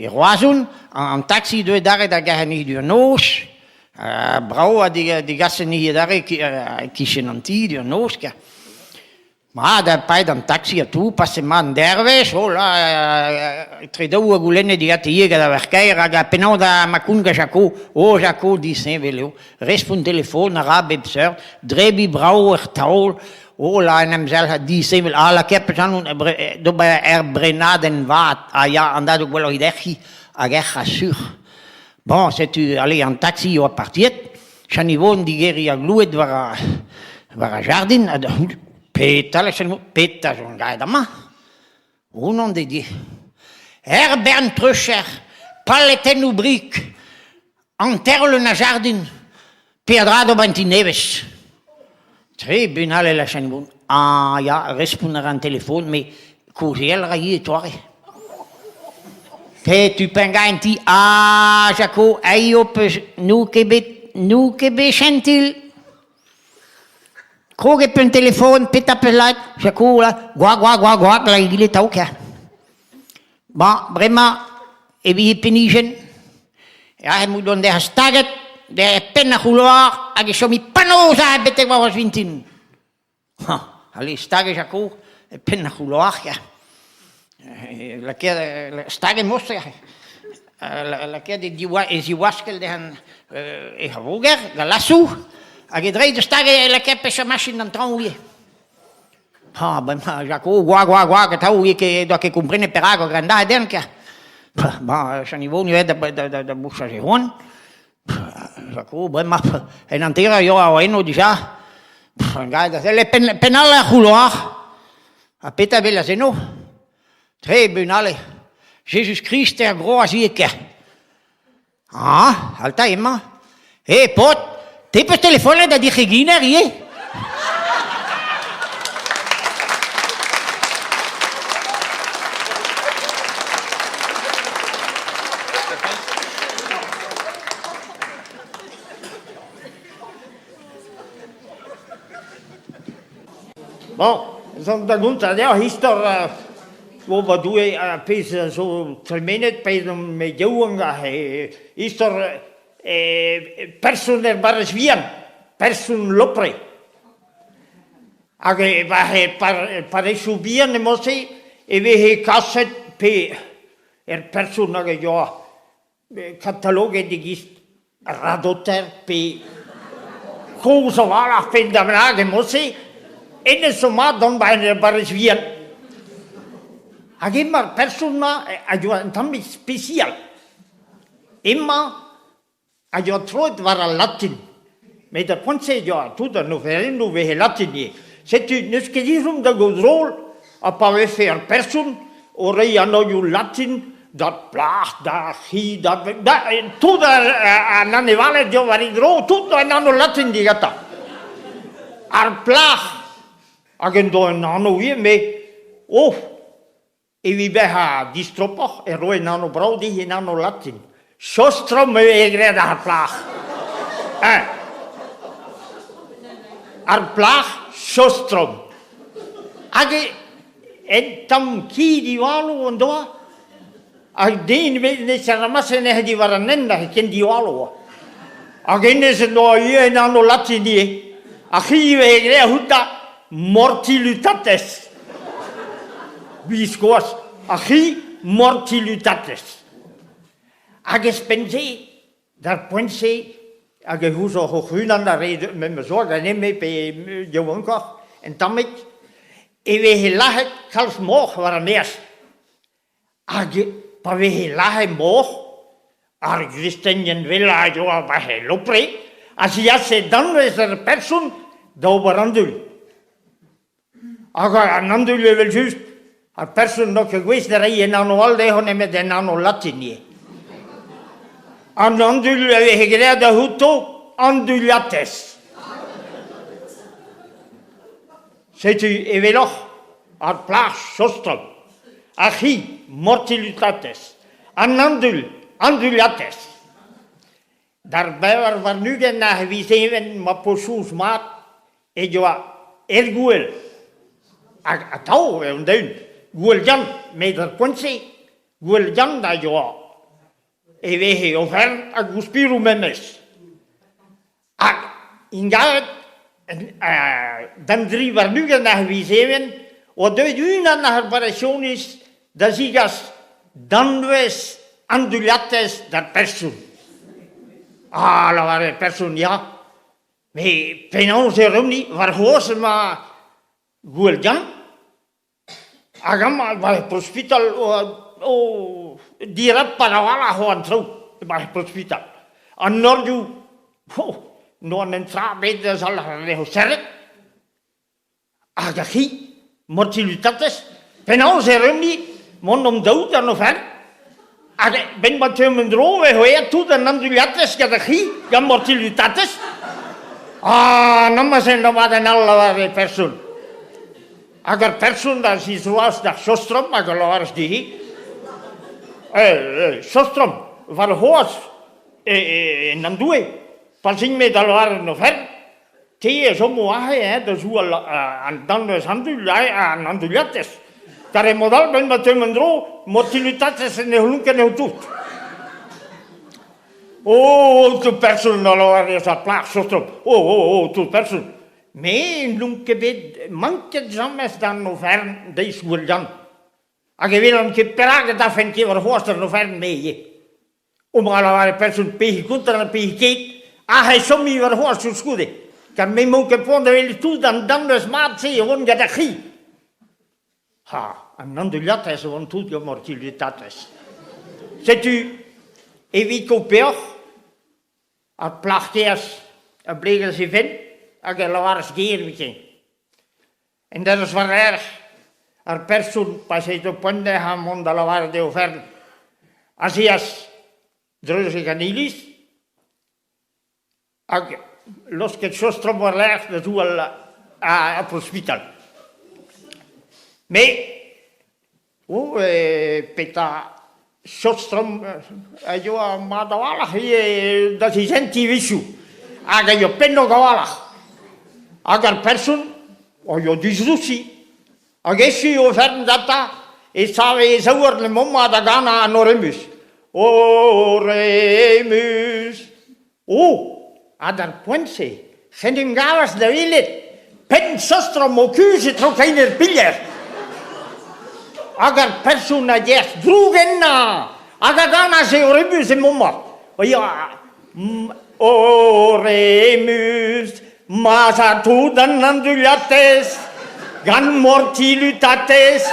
Speaker 8: roazun, een taxi door daar dat ga niet door noos. Brouw die gasten niet daar kiezen een die door noos. Maar dat bij een taxi toe passen man derwees, hola, tredo gulene die gaat hier gaan werken, ga penau da makunga Jaco, Jaco die zijn wel, respond telefoon arabe absurd, drebi brouwer taul, hola en hem zelf die zijn wel ala keppen do bij brenaden waat, ja en dat ook wel idee, aga sur. Bon, c'est tu aller en taxi ou partir, chanivon die geria glued var jardin. Peter zo'n gaidama. Hoe non de die? Herbert Truscher, paleten ubrik, enterle na jardin, Piedrado Bantineves. Très bunale la chanibon. Ja, responder aan telefoon, mais causel raïe toi. Tu pengain ti, Jaco, ayo nou kebe gentil. Kroge per telefoon, pita per light, Jaco, guac, la igile tauke. Bon, brema, e wie penigen. Ja, hij moet dan de staget, de pennaculoir, a che mi panosa, bete was vintin. Allee, staget Jaco, e pennaculoir, ja. La staget mostra, la keer is die waskel den ik hoger, la lasso. A gedreid de stage la keppe sa machine dan trouw. Ah, ben Jaco, gua que trouw que comprene perago granda denke. Ba, sa niveau nu da buxa geron. Jaco, ben ma en antera yo a eno déjà. Regarde, c'est le penal à couloir. A peta vela zeno. Tribunale. Jésus-Christ der groasieke. Ah, alta Emma. Pot, te peux téléphoner da di Regina rie?
Speaker 9: Bon, zo'n dag ja, gisteren wat doe je pees zo termijnet pees met jou is er persoon er bares wien, persoon lopre. Age pare subien de mosse e we kasset pe persoon age ja catalogue di gist radoter pe cosa wala pendamage mosse. En de somat dan bij de bariswien. Agim maar persona ajo tambi special. Emma ajo troit var latin. Met de ponce jo tu de novelino ve latin. C'est une skedisum de godrol a pave fer person ore ano ju latin dat plaag da hi dat tu da nanevale jo varidro tutto anno latin digata. Ar plaag agendo nano wie me e vi beha distropach e roi nano braudi in nano latin sostrom me egreda har plaag ar plaag sostrom age en tam ki di walu ondo ag din we ne saramasse ne di varanenda ken di walu age ne se no ie nano latin die agi we egre hutta mortilitates. Biscos, agi mortilitates. Ages pense, daar pense, age huzo hochunan da rede met me zorg, dan neem me pe jawonkoch en tamit. E we helahet kals moch waren neers. Age pa we helahet moch, ar Christenjen villa jo ba helopre. As ja se dan is er persoon da oberandul. Aga nandul wel just a person no che questa rei nano alde hone me de nano latini. Anandul we greda huto andulates. C'est e veloch ar plaag sostrom. Agi mortilitates. Anandul andulates. Daarbij var nu gen na wie zeven ma posus mat e joa erguel. A tau e un deun. Gueljan me der ponse. Gueljan da joa. E vehe ofern a guspiru memes. A ingaat dan drie var nu gen na wie zeven. O de una na reparationis da sigas danves andulates der persoon. Ah, la var persoon ja. Me penon se rumni var hos ma Gueljan. Agam al hospital o direct para wala ho antro by hospital. An norju no an entra bed sal le serre. Agahi mortilitates penon se rumni mondom dood dan of her. Ag ben batem drove hoe tu dan andulates gadahi gam mortilitates. Ah, namma se no vada nalla person. Agar persoon dat is zoals dat sostrom, agar loars die sostrom, var hoas nan doe, pasing me dat loar no ver, te zo moahe dat zo aan dan is aan andulates, care modal ben batemendro mortilitates ne hulunke ne tut. Oh, tu persoon dat loar is dat plaag sostrom. Oh, tu persoon. Me lunke bed manke jammes dan no fern deis Gueljan. Age wilan ke perage da fen ke var hoster no fern mee. Om alle persoon pegi kunter en pegi keet. Hij som je wat hoor zo schudde. Kan mij mogen vonden wel toe dan dus maat zie je gewoon dat ik gie. Ha, en dan de lat is gewoon toe je mortaliteit is. Zet u even koper. Het plachters, het bleek ze vindt. En je laat eens geven. En dat is wel erg. Er persoon pas hij op punten gaan om de lawaar te offeren. Als hij als drusig en ilis, los que het sostrom wordt leeg, dat doe al op het hospitaal. Maar, Peter, sostrom, maar dat is een issue. Aga je pendo gawalag. Agar persoon, je discussie. Agessi je verden data, is sabe zauer le momma da gana anoremus. Oremus. Adar puense. Gendim gawas de wilit. Pen sostrom mocuse trokeiner piller. Agar persoon na jes drugenna. Agar gana se oremus in momma. Ja, oremus. Masa tu dan andulates. Gan mortilitates,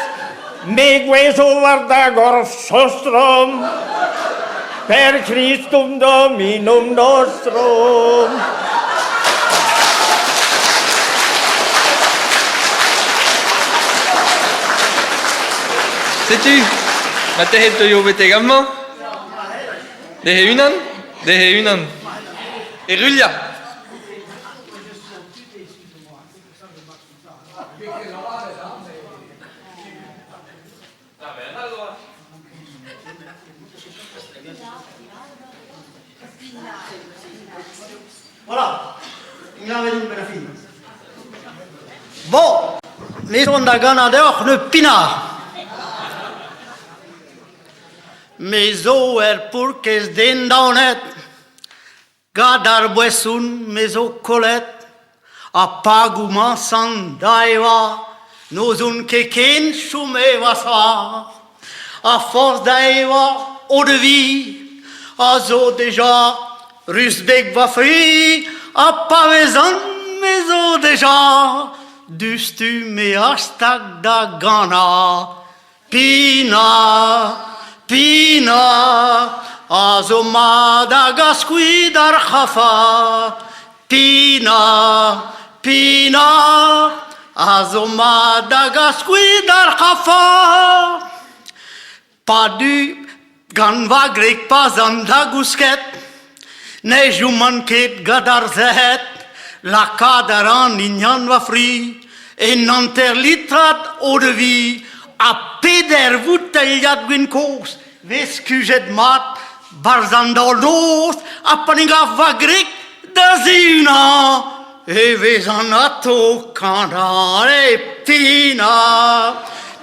Speaker 9: megueso vardagor sostrom, per Christum Dominum nostrum.
Speaker 1: Sais-tu? Matehe toyo bete gamma? Dehe unan? Dehe unan. Erulia.
Speaker 4: Voilà, il avait une belle fille. Bon, les ondes ganadeurs ne pina. Mes o pour que se den daunet, gadar boisson, mes o colette, a pagouman san daiva, nos un keken chume vasa, a force daiva, eau de vie, a zo déjà. Rusbek va fri, a pavezan mezo deja, dustu me hashtag da gana, pina, pina, azo Madagascui dar khafa, pina, pina, azo Madagascui dar khafa, pas du gan va grek pas an da gusket, ne jumanket gadar zehet, la kadaran inyan va fri, en anterlitrat eau de vie, a peder vutelliat gwin kos, veskujet mat, barzandal dos, a paninga va grek da zina, e vezanato canare pina,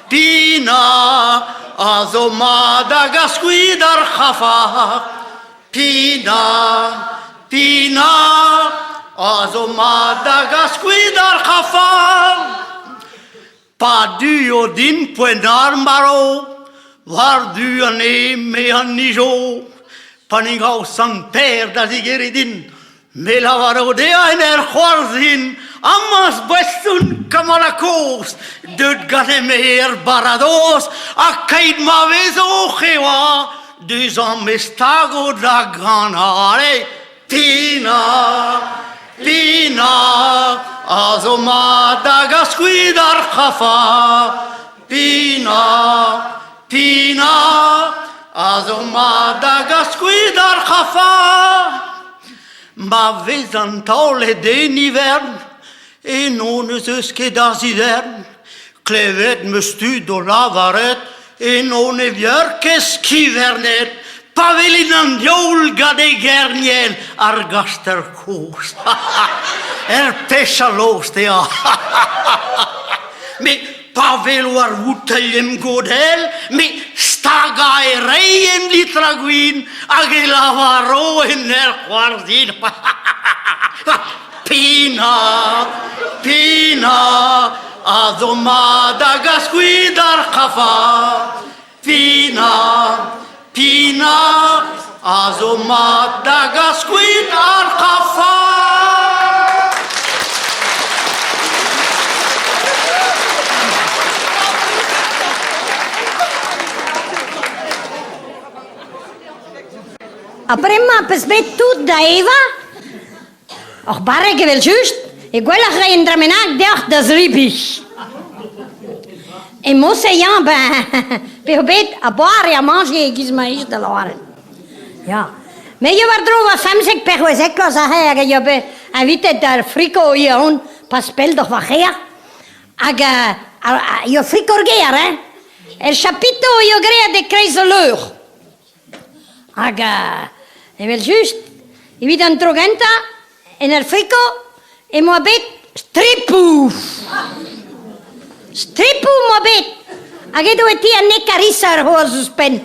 Speaker 4: pina, azo Madagascui dar khafa, pina, pina, azo Madagascui dar khafa, pas du odin poinar maro, var du ane me anijo, paningau san per da zigeridin, me lavaro de einer khorzin, amas bestun kamalakos, dut ganemer barados, akaid mavezo chewa, deux ans mestago da ganare, pina, pina, azo Madagascui dar khafa, pina, pina, azo Madagascui dar khafa, ma vezantaule den hivern, et non eus ket das hivern, klevet me stu do lavaret, et non e vierkes kivernet, pavelin an diol gade gerniel ar gaster kost. Pechalos te a. Me pavel ar vutelem godel, me staga e reien litraguin, age lavaro en quardin. Pina, pina, azo Madagascui dar khafa, pina, pina, Also mat da gasquid ar kaffa.
Speaker 7: Après ma pesmet tout da Eva. Och barre wel just. Ik wil er in dramenak dacht das ribich. En mosse ja ben a boire et à manger gizmaïs de l'oren. Ja. Mais je var drova 5 per weseklo sa her je be invité der frico hier on pas spel doch wacher. Aga jo frico gear hè. El chapito jo grea de kreiseleur. Aga e wel just. Je vid un trogenta en el frico e mo bet stripu. Stripu mo bet. Age do eti a ne carisar ho suspen.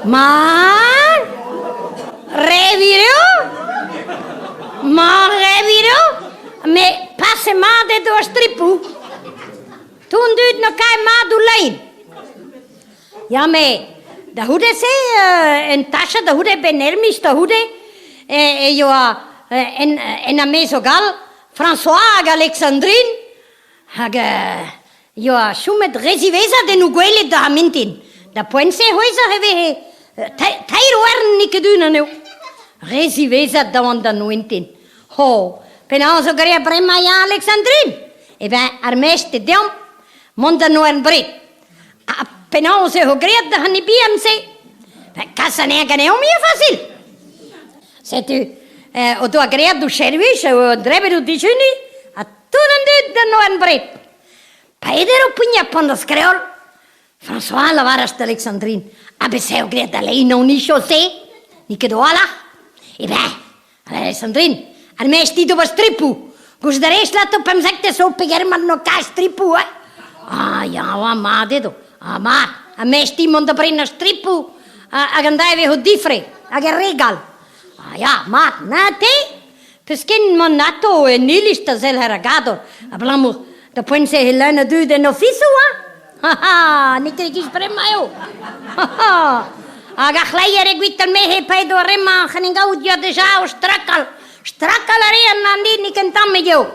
Speaker 7: Maar reviro? Maar reviro? Me passe ma de do stripu. Toen duurt no kai ma du lein. Ja me da hude se en tasha da hude benermis da hude jo en a me sogal François Alexandrine haga jo shumet resivesa de nuguele da mintin da poense hoisa heve tairoern nikeduna no resivesa da onda nuintin ho penauso gare brema ja Alexandrine e ben armeste dem monda no en brit penauso ho gret da hani biamse casa nega ne omia facil se tu o tu agreat du service o drebe du dijuni a turandu da no en brit Pedro punya pondas creol François la varas de Alexandrine abeseu gret da lei non ni chose ni que doala e beh Alexandrine al mesti do stripu gusdaresh la to pemzekte so pegerman no ka stripu ja wa madedo ma a mesti monda prina stripu a gandaive ho difre a regal ja ma nate peskin monato e nilista zel ragado hablamos da puense helena du de noficio ni que quis prema eu aga khlayere guital mehe paido rema khaninga udia deja o strakal are nandi ni kentam eu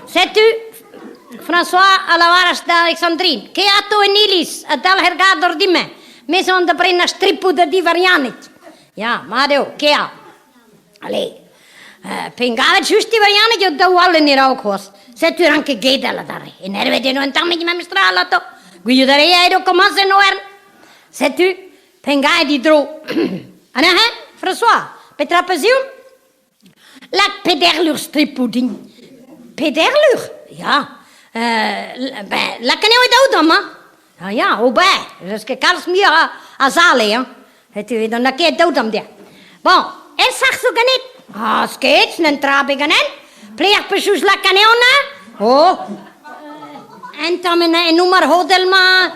Speaker 7: c'est tu François Alavaras da Alexandrine che atto enilis a dal hergador di me son da prena stripu da di varianit ja Mario che ha ale pengava giusti varianit io da walle ni raukos se tu anche geda la dare e nerve de non tammi di me stralato guido dare ero come se no er se tu pengai di dro ana François petra pasium la pederlur stripu ding pederlur ja la caneu da udama ja o beh es que Carlos mia a zale ja het u dan na ke da udam dia bon el sag so ganet skets nen trabe ganen pleeg pesus la caneona entamena en nummer hodelma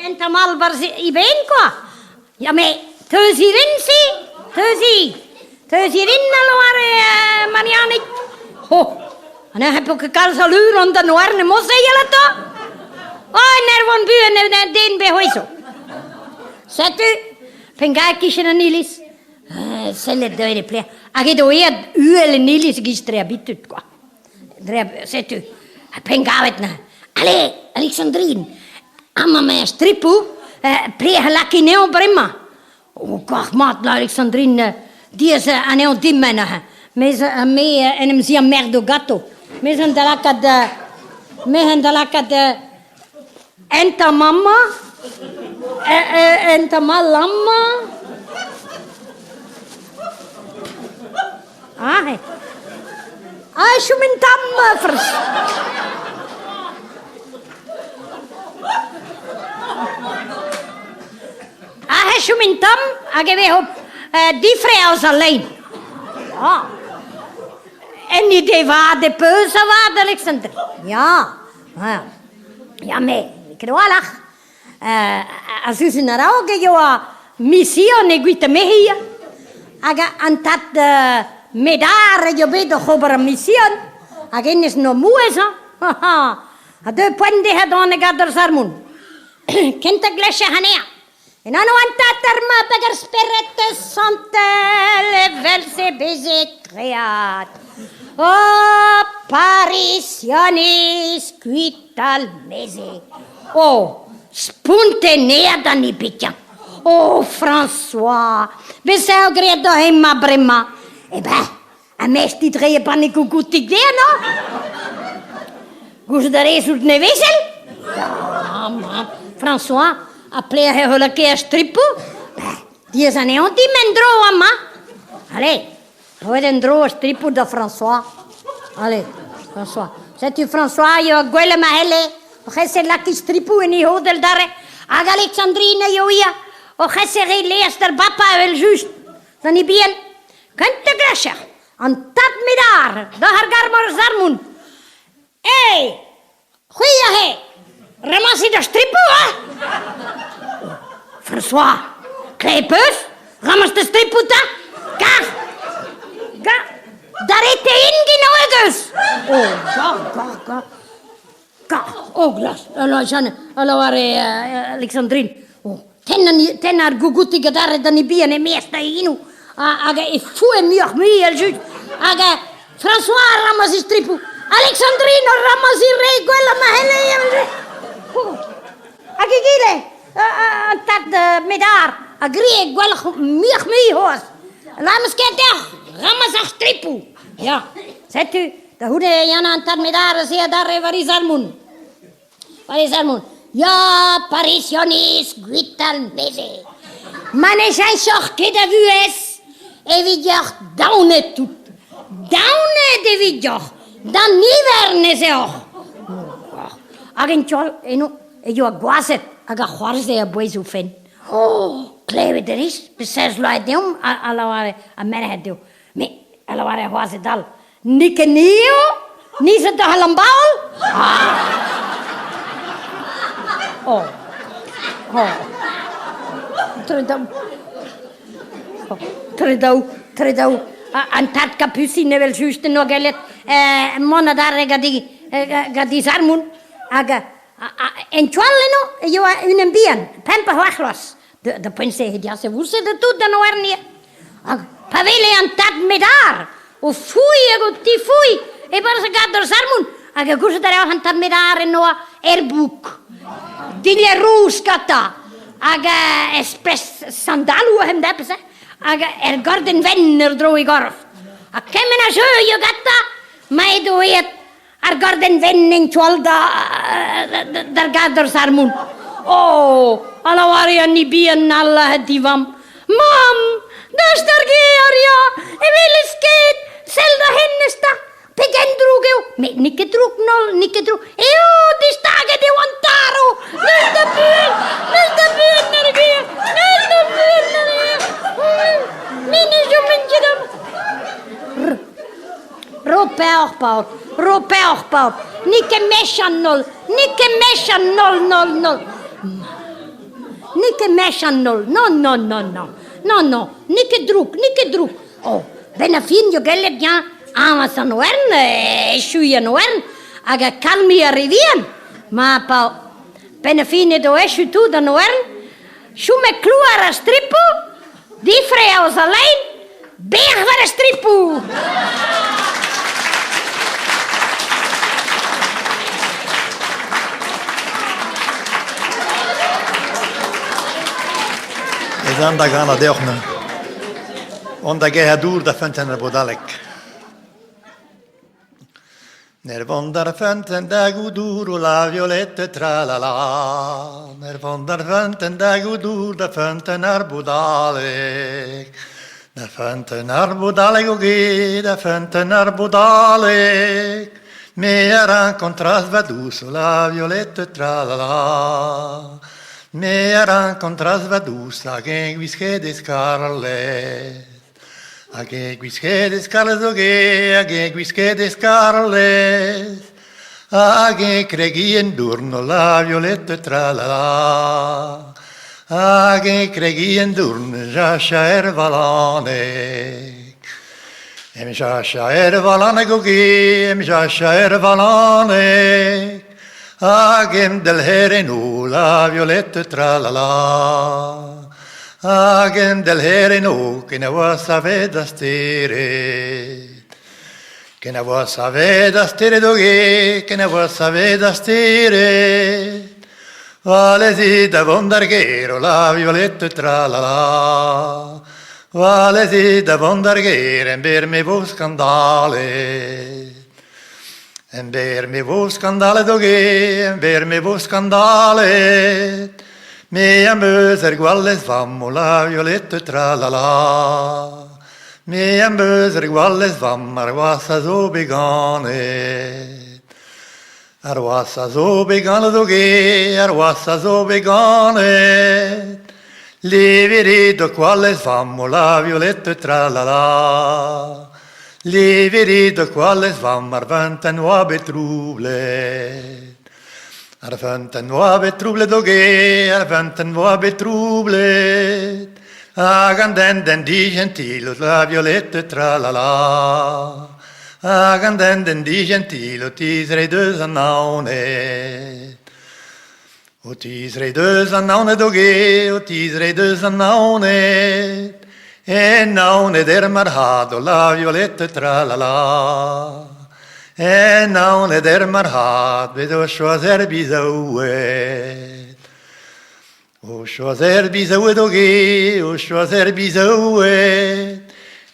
Speaker 7: entamal barzi iben quoi ja me teusirin alware Marianne en dan heb ik al zo'n uur om de noorne mosse jelato. Nervon buren den behoiso. Zet u, pengakische na nilis. Selle doire plea. Age do uele nilis gistre abitut qua. Zet u, pengavet na. Ale, Alexandrine. Amma me stripu, plea laki neo brema. Kach mat la Alexandrine, die is aneo dimmena. Me enem sia merdo gatto. Me handalaka de enta mamma enta malamma shumintam fris shumintam ageve ho difre aus alleen en die deva de peuze wa Alexander. Ja me, ik walach. Asus in arao que yo a mission e guita mehia. Aga antat medare yo bedo khobar mission. Agenis no muesa. A de pende ha don gadar sarmun. Kenta glesha hanea. En hanno antatarma per spirite sante le verse baiser creat. Oh, parisionis quital mese. Oh, spontanea da nipitja. Oh, François, we zou gredo hemma bremma. Eh ben, a mes die drieën panico goed idee, no? Goes de result ne wissel? Ja, man. François, appelé hij hulle keer strippen? Die is een heel die men droa, ma. Allee, hoe den droa strippen de François? Allee, François. Zet u François, je guelle ma hele. O gese laki strippen in die hodel daar. Ag Alexandrine, jo ia. O gese lees der papa wel juist. Dan die bien. Kunt de grasje. En dat me daar. De hargarmar zarmun. Hey, goeie he. Ramassi de strippen, hè? François, kleepus, ramas de strippen, da? Ga, daar heeft hij ingenoegd. Oh, ga. Oh, glas. Hallo, Alexandrine. Oh, ten haar gugutige daar dan die bien en meesta inu. Aga, ik voel me ook meer juist. Aga, François ramas de strippen. Alexandrine ramas de regula ma hele. Agigile, dat met haar, agrie, wel meer hoor. Laat me kijken, ramas stripu. Ja, zet u, de hoede Jana dat met haar, zie daar, waar is Armoen? Waar is Armoen? Ja, Parisionis, guital mese. Mane zijn zocht, kede vu es, e vidjoch, daune tut. Daune de vidjoch, dan niverne ze och. Agentjol, e jo guazet, aga juarze a boizu fen. Oh, kleve der is, besers loa deum, alaware, a mere deu. Me, alaware juaze dal. Nike nio, nise de halambaul. Oh. Tredau. Antat capucine vel juste no gelet, mona dare gadi zarmun, aga, en chualeno, yo un bien, pempa huachlos. De pense ja se wuse de tu de no ernie. Pavele antat medar, o fui ego ti fui, e per se gador zarmun, aga guse dare antat medar no erbuk. Dille ruskata, aga espres sandalu hem depse. Aga garden venner droi gorf. A kemena sjö gatta, mai du vet, garden venning tjolda der gador sarmun. Oh, alla varia ni bien alla divam. Mam, das der geria, e vil sket, selda hennesta. Pegen drugeu, me nikke drug. Eo, di stage de wantaro. Nel de buen nergie. Mine jo menjedam. Roperpaut. Nikke meshan nol. Nikke meshan nol. No. Nikke drug. Oh, benafin jo gelle bien. Amasan wern, eshuyen wern. Aga kalmi arrivien. Ma pau. Benafine do eshu tu dan wern. Shume kluara stripu. Die vrouw is alleen, berg van de stripoe.
Speaker 10: E dan da gana deochne. Onda ge hadur da fenten bodalek. Ner vondar fenten da gudur la violette tra la la. Ner vondar fenten da gudur da fenten arbudalek. Da fenten arbudalek oge, da fenten arbudalek. Me aran contras vadus la violette tra la la. Me aran contras vadus la gen guische scarlet. Age guische scarlet oge, age guische scarlet. Age creghi in durno la violette tra la la. Age creghi in durno jascia ervalane. Em jascia ervalane goge, em jascia ervalane. Agem del herenu la violette tra la la. Agen del hereno, che ne vuoi sapere da stire. Che ne vuoi sapere da stire doghe, che ne vuoi sapere da stire. Vale si da vondarghero, la violetta tra la la. Vale si da vondarghero, en per me vo scandale. En per me vo scandale doghe, en per me vo scandale. Me a möser gualle svammo, la violetta tra la la. Me a möser gualle svammo, arwassa so begane. Arwassa so begane doghe, arwassa so begane. Liverido quale svammo, la violetta tra la la. Liverido quale svammo, arvanta nuove trouble. Arvanta nuove trouble doghe, arvanta nuove trouble. Agandenden di gentilo, la violetta tra la la. Agandenden di gentilo, ti sarei deux annaune. O ti sarei deux annaune doghe, o ti sarei deux annaune. E naune der marhado, la violetta tra la la. E naune der marhad, vedo choisir bizaouet. O choisir bizaouet doghe, o choisir bizaouet.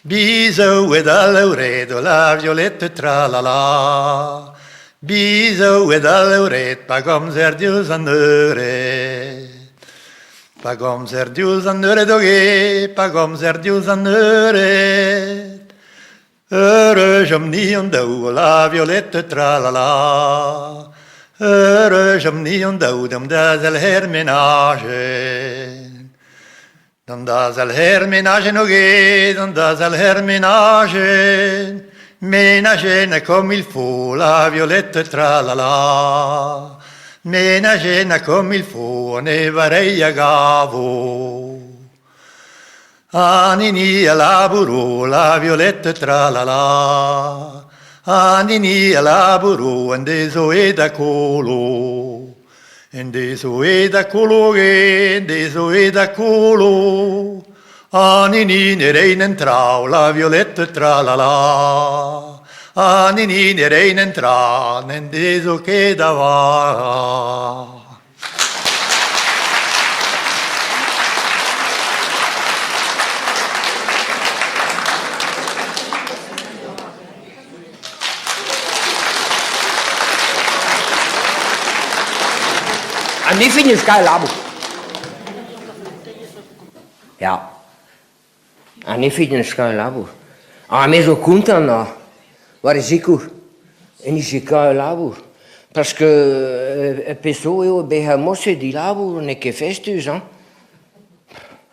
Speaker 10: Bizaouet all'auredo, la violetta tra la la. Bizaouet all'auret, pagom zer dius anneuret. Pagom zer dius anneuret doghe, pagom zer dius anneuret. Heureux ni ondou, la violetta tra la la. Heureux ni ondou, dam das el hermenage. Dan das el hermenage noghe, dan das el hermenage. Ménagena comme il faut, la violetta tra la la. Ménagena comme il faut, on est pareil à gavo. Anini a laburo, la violetta tra la la. Anini a laburo, en desoe da colo. En desoe da colo, en desoe da colo. Anini ne reinen trau, la violetta tra la la. Anini ne reinen tra, en deso che da va.
Speaker 11: En die vind je skylabo. Ja. En die vind je skylabo. En mais zo komt dan na. Waar is ik ook? En die skylabo. Parce que peso eu be mosse di labo ne che festus, hein.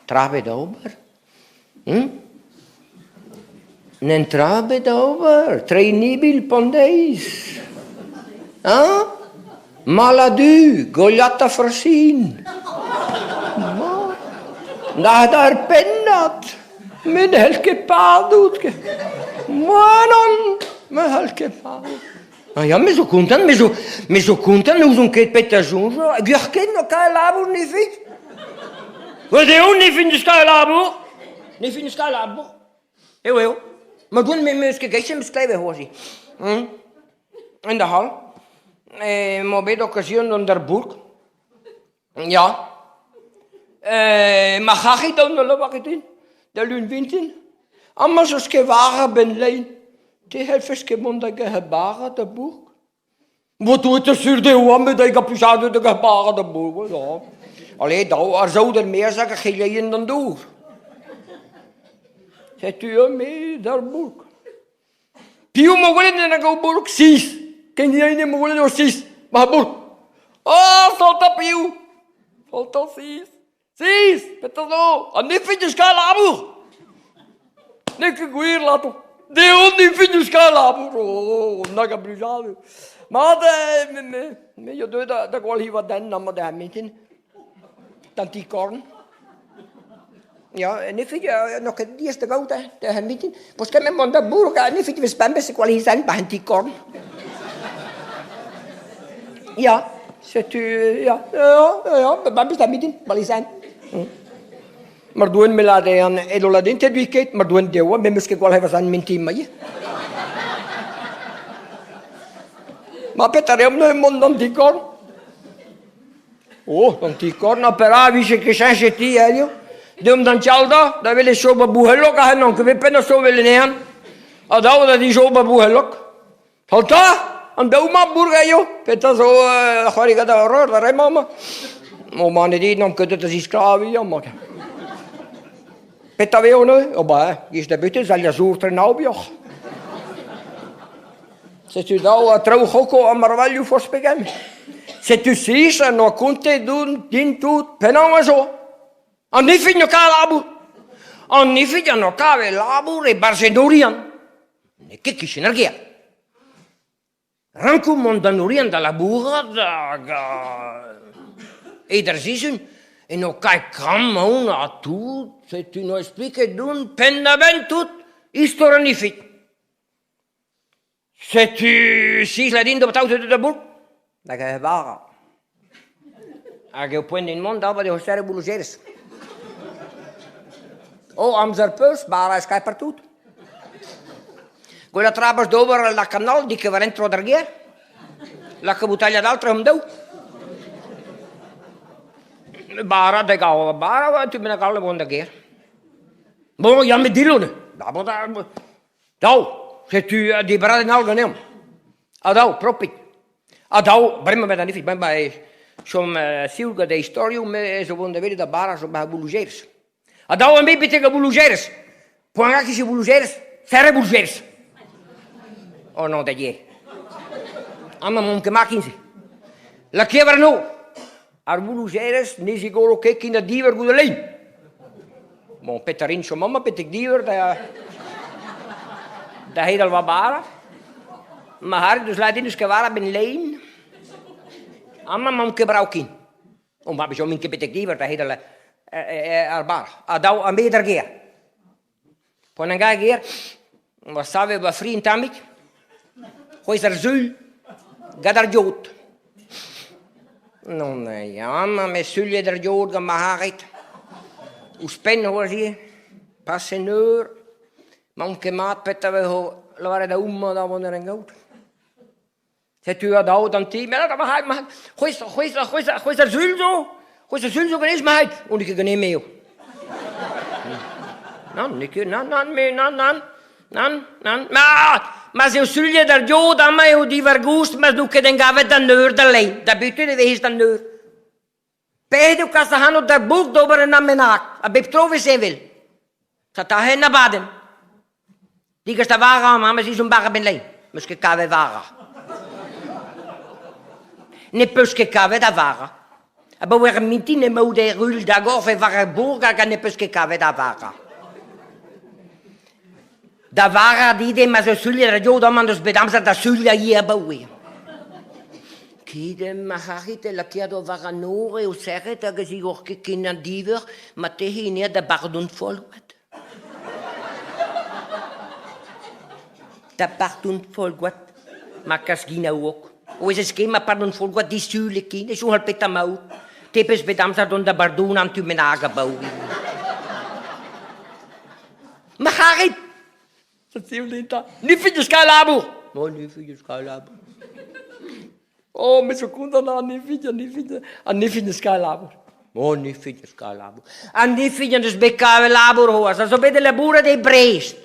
Speaker 11: Trabe d'ober. Nen trabe d'ober, trainibil pondeis. Hein? Maladu, gogliata frasin. Daar pennat. Med helke padut. Manon, med helke padut. Ja, mais zo content, mais zo content, nous on ket peta jonge. Gurken no ka labo ni fit. Wat de on ni fin ska labo? Ni fin ska labo. Eu. Maar doen met me skegetje beschrijven hoor. In de hal. Maar bij de occasie onder Burg. Ja. Maar ga ik dan naar wat in? De lun winten. Amma zoals ik waren ben lijn. Die helft ik mondige gebaren de Burg. Wat doet de sur de hoam met de kapuzade de gebaren de Burg? Ja. Allee, daar zou er meer zeggen geleden dan door. Zet u mee daar Burg. Pio mogelijk naar de Burg 6. Ken je niet mogelijk door 6? Maar Burg. Oh, solta Pio. Solta 6. 6. Met dat zo. En niet vind je skylabo. Nee, ik wil hier laten. Die hond niet vind je skylabo. Oh, naga bruzade. Maar je doet dat wel hier wat dan maar daar met dan die korn. Ja, en ik vind je nog het eerste goud de hemmieten. Pas kan men man dat Burg en ik vind je spambes kwal hier zijn bij die korn. Ja, zet u ja, ben best hemmieten, wel zijn. Maar doen me laten aan edola dinte weekend, maar doen dewa, me misschien wel hebben zijn mijn team mee. Maar Peter, hem no mond dan die kor. Oh, dan die kor na pera wie je zijn zit hier, joh. Dum dan chalda, dan wil je zo babuhelok aan non que pena zo willen nean. Adau dat die zo babuhelok. Halta, aan de oma burger joh. Peter zo, khari kada horror, daar mama. Mama ne die non que dat is sklavi, ja maar. Peter veo no, oba, is de buiten zal je zoer nou bioch. Se tu dau trau hoko a marvalho for spegame. Se tu sisa no conte dun din tut penama so. Anni figlio calabu. Anni figlio no cave labu e barsedorian. Ne che sinergia. Ranku mondanorian dalla burra da e der sisen e no kai kramma una tu se tu no explique dun pendaventut istoranific. Se tu sis la dindo betauto de bur, da che vaga. A che puende in mondo va de hostare bulugeres. Oh, am zarpus, bara skai partut. Quella trabas dover la canal di che va dentro derghier. La che butaglia d'altro am deu. Bara de gau, bara tu me na galle bon derghier. Bon, ja me dilone. Da bo da. Dau. Se tu di brade in algo neem. Adau, propit. Adau, brema met anifi, ben bij som silga de historie me zo wonde weer da bara zo bij bulugeres. Adau een beetje tegen bulugeres. Poangaki si bulugeres, serre bulugeres. Oh no, dat je. Amma mon che makinsi. La chievra no. Ar bulugeres nisi golo che in da diver gudelein. Bon Peterin so mamma petek diver da da heet al wat bara. Maar haar, dus laat in dus gewara ben leen. Amma mam ke braukin. Om wat zo min ke betektiver, da heet al bara. Adau a meter gear. Pon nga gear. Was save ba vriend tamik. Hois er zul. Gadar jod. Non ja, maar me sulje der jod gemaakt. Us pen hoor zie. Passeneur. Mam ke maat petta we ho lavare da umma da woner en goud. Se tu adau dan ti, maar dat mag maar. Gooi er zul zo. Gooi er zul zo genees maar. Und ik geneem mee. Nan. Maar se sulje der jo dan mij hoe die vergust, maar du ke den gave dan neur de lijn. Da bitte de wees dan neur. Pedo kasta hano der boek dober na menak. A beptrove se wil. Tata hen na baden. Die kasta vara, maar si zo'n bagger ben lijn. Muske kave vara. Ne puske kave da vara. Aber wer mitine mode rul da gofe vara burga ka ne puske kave da vara. Da vara di de ma so sulje radio da man dos bedamsa da sulja hier baue. Kide ma harite la kiado vara nore o sereta che si och che kinan diver ma te hinia da pardon folguat. Da pardon folguat. Ma kasgina ook. O is het schema pardon folguat di sule kine so hal peta mau. Tepes bedamsa don da bardon am tu menaga bau. Ma harit Linda. Nu vind je skalabu. No, nu vind je skalabu. Oh, met seconda na, nu vind je skalabu. Oh, nu vind je skalabu. En nu vind je dus bekave labur hoor. Zo bij de labura de Brest.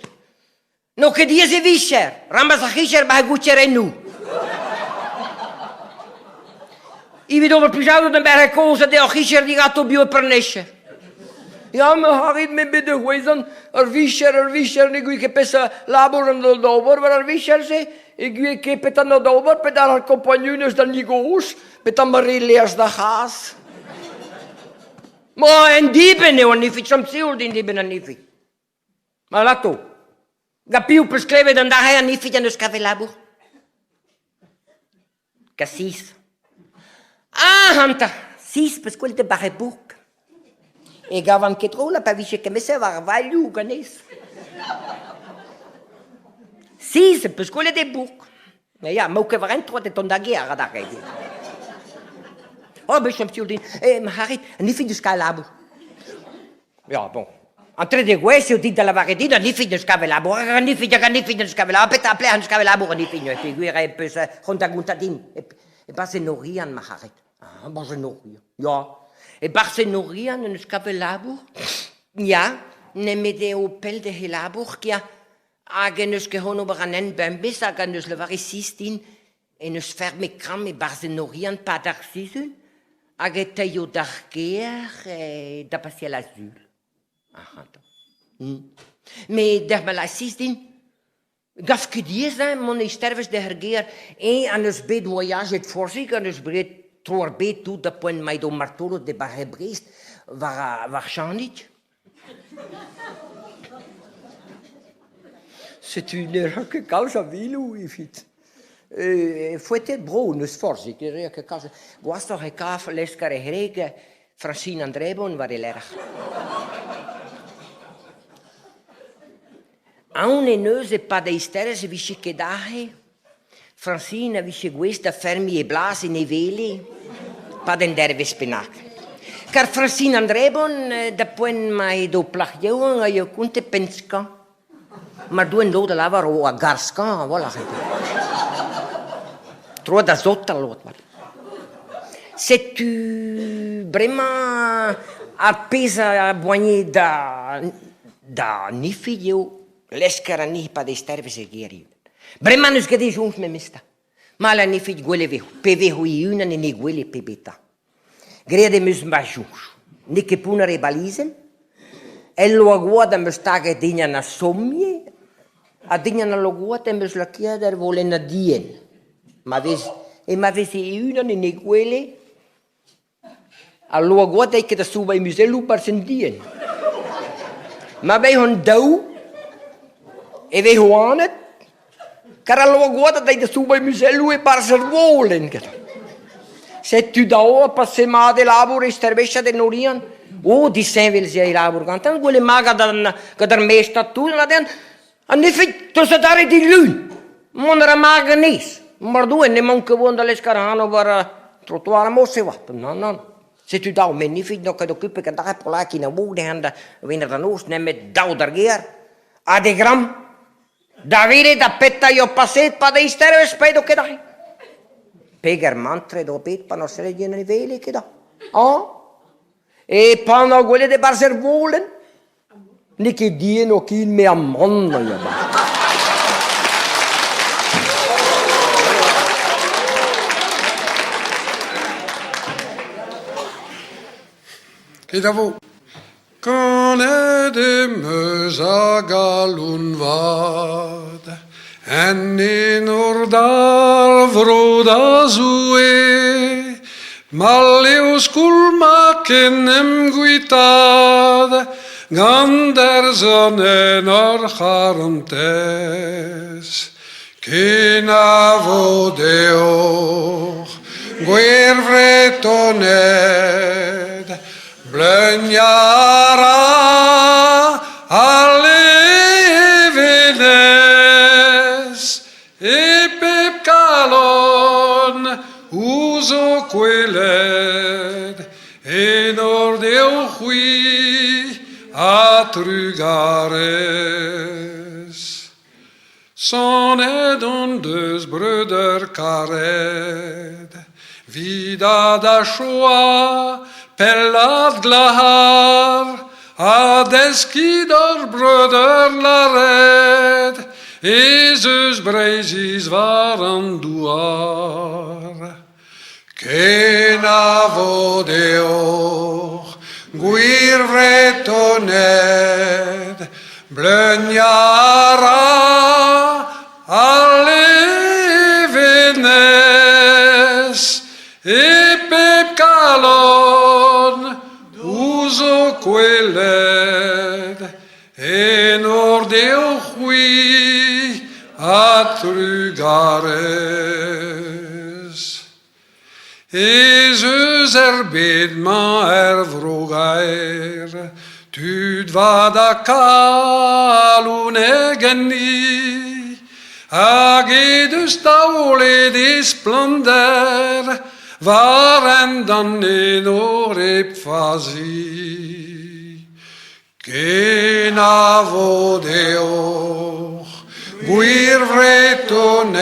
Speaker 11: No che die se vischer. Ramba sa hischer bij gucciere nu. I vedo per più giaudo da bere cosa de hischer di gatto bio per nesce. Ja, maar Harit me bij de wezen, vischer, ik weet pesa labor en de dober, maar vischer ze, ik weet que petan de dober, petan haar compagnones dan niet goos, petan marileers de haas. Maar en die ben je niet fit, soms ziel die ben niet fit. Maar laat toe, gapiu prescrive dan daar hij niet fit en dus café labor. Cassis. Ah, hanta, sis, per quel de barreboek. E gavan che trola per vice che messe var value ganes. Si, se per quelle de book. Ma ja, mo che varent trote tonda guerra da rede. Oh, bestem Tildin. Ma Harit, ni fin de skalabu.
Speaker 6: Ja, bon. Entre de questo io dico la verità, non figlio scavellabo, non figlio scavellabo, per te non scavellabo, non figlio, figura e poi conta contatin. E basta norian maharet. Ah, basta norian. Ja. E basta norian non scavellabo. Ja, ne mette o pel de helabo, ja. Agenus gehono beranen beim bis agenus le varisistin en us ferme kram e basta norian pas d'arcisun. Agete yo darger da passer l'azul. Maar dat wel assistin, gaf que dies dan, mon sterves de hergeer, aan ons bed voyage het voorzig, aan ons bed troor bed toe, dat point mij door Martolo de Barrebrist, waarschijnlijk.
Speaker 11: C'est une erreur que causa vilu, ifit.
Speaker 6: Foi ter bro, nos voorzig, que causa. Was toch een kaaf leskare herege, Francine Andrebon, waar hij erg. A une neuse pas de isteres vici che dahe, Francina vici questa fermi e blasi nei veli, pas d'enderve spenac. Car Francine Andrebon, da puen mai do plagion a io conte penska, ma due lo da lavaro a garska, voilà. Tro da zotta lot. Se tu vraiment appesa a boigner da ni figlio, l'eskara ni pa de sterve se geri. Bremanus che di junts me mista. Ma la ni fig guele vehu. Pe vehu iuna ni guele pe beta. Grede mus ma junts. Ni che puna rebalisen. E lo aguada mus tage digna na sommie. A digna na lo guada mus la chieder vole na dien. Ma vesi iuna ni guele. A lo aguada che da suba i muselu par sen dien. Ma bei hon dau. E we hoan het, carallo guarda dai da suba muselu e barservolen. Se tu da o passe ma de labor e stervescia de norian, o di senvel sia i labor cantan quelle maga da der mesta tu na den, an ne fit to se dare di lun. Monra maga nis. Maar du ne man gewoon da l'escarano var trottoir mo se va. No. Se tu da me ni fit no che do cupe che da polaki na bude handa, vina da nos ne met dau darger. A de gram Davide da petta io passet pa de sterve spedo che dai. Pegar mantre do pet pa no sere gene vele che da. Oh? E pa no quelle de barservolen. Ni che die no chi me ammonna io ba.
Speaker 12: Che da vo? Quand de meus a galun vad, en in ordar vrod a zue, malleus culma kenem guitad, gander zonen ar charantes, kena vodeo, guer vretoned, Blögnjara alle venes e pepcalon uso quelled e nordeo qui a trugares. Son ed on deux bröder cared vida da choix Pellad glahar, ad eskidor bröder lared, Ezus breizis varan duar. Kena vodeoch, guir vretoned, blögnjara, alle venes, e pepcalon, uso quelled, e nordeo qui a trugares. Ezus bedma vrogair, tud vada calun egeni, agedus taule de splendeur, Varen dan in orep fazi, Genavo deoch, buir vretonet,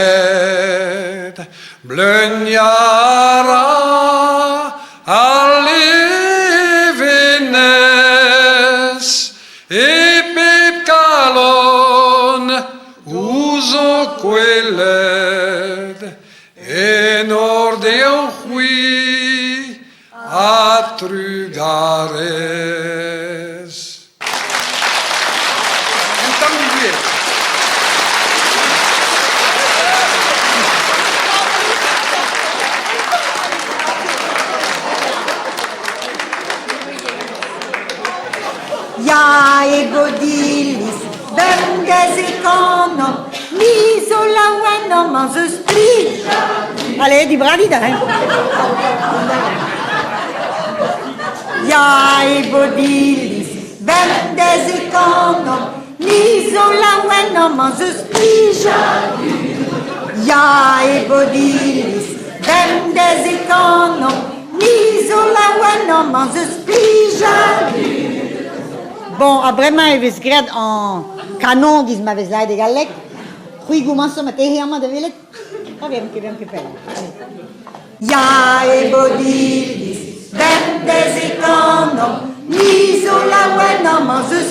Speaker 12: blönyara, allevenes, e pep calon, uso quelled, en ordeoch hui, atrugares.
Speaker 6: Ja egodilis, bendes econom, l'isola ueno mange sprit. Allez, dis bravi, dai. Ja egodilis, bendes econom, l'isola ueno mange sprit. Ja egodilis, bendes econom, l'isola ueno mange sprit. Bon, vraiment, il was grad en canon, dis ma vezai de galek. Hui gumanso met helemaal de willet. Oh, we hebben een Ja, ebodilis, bendes econom, l'isola ueno mange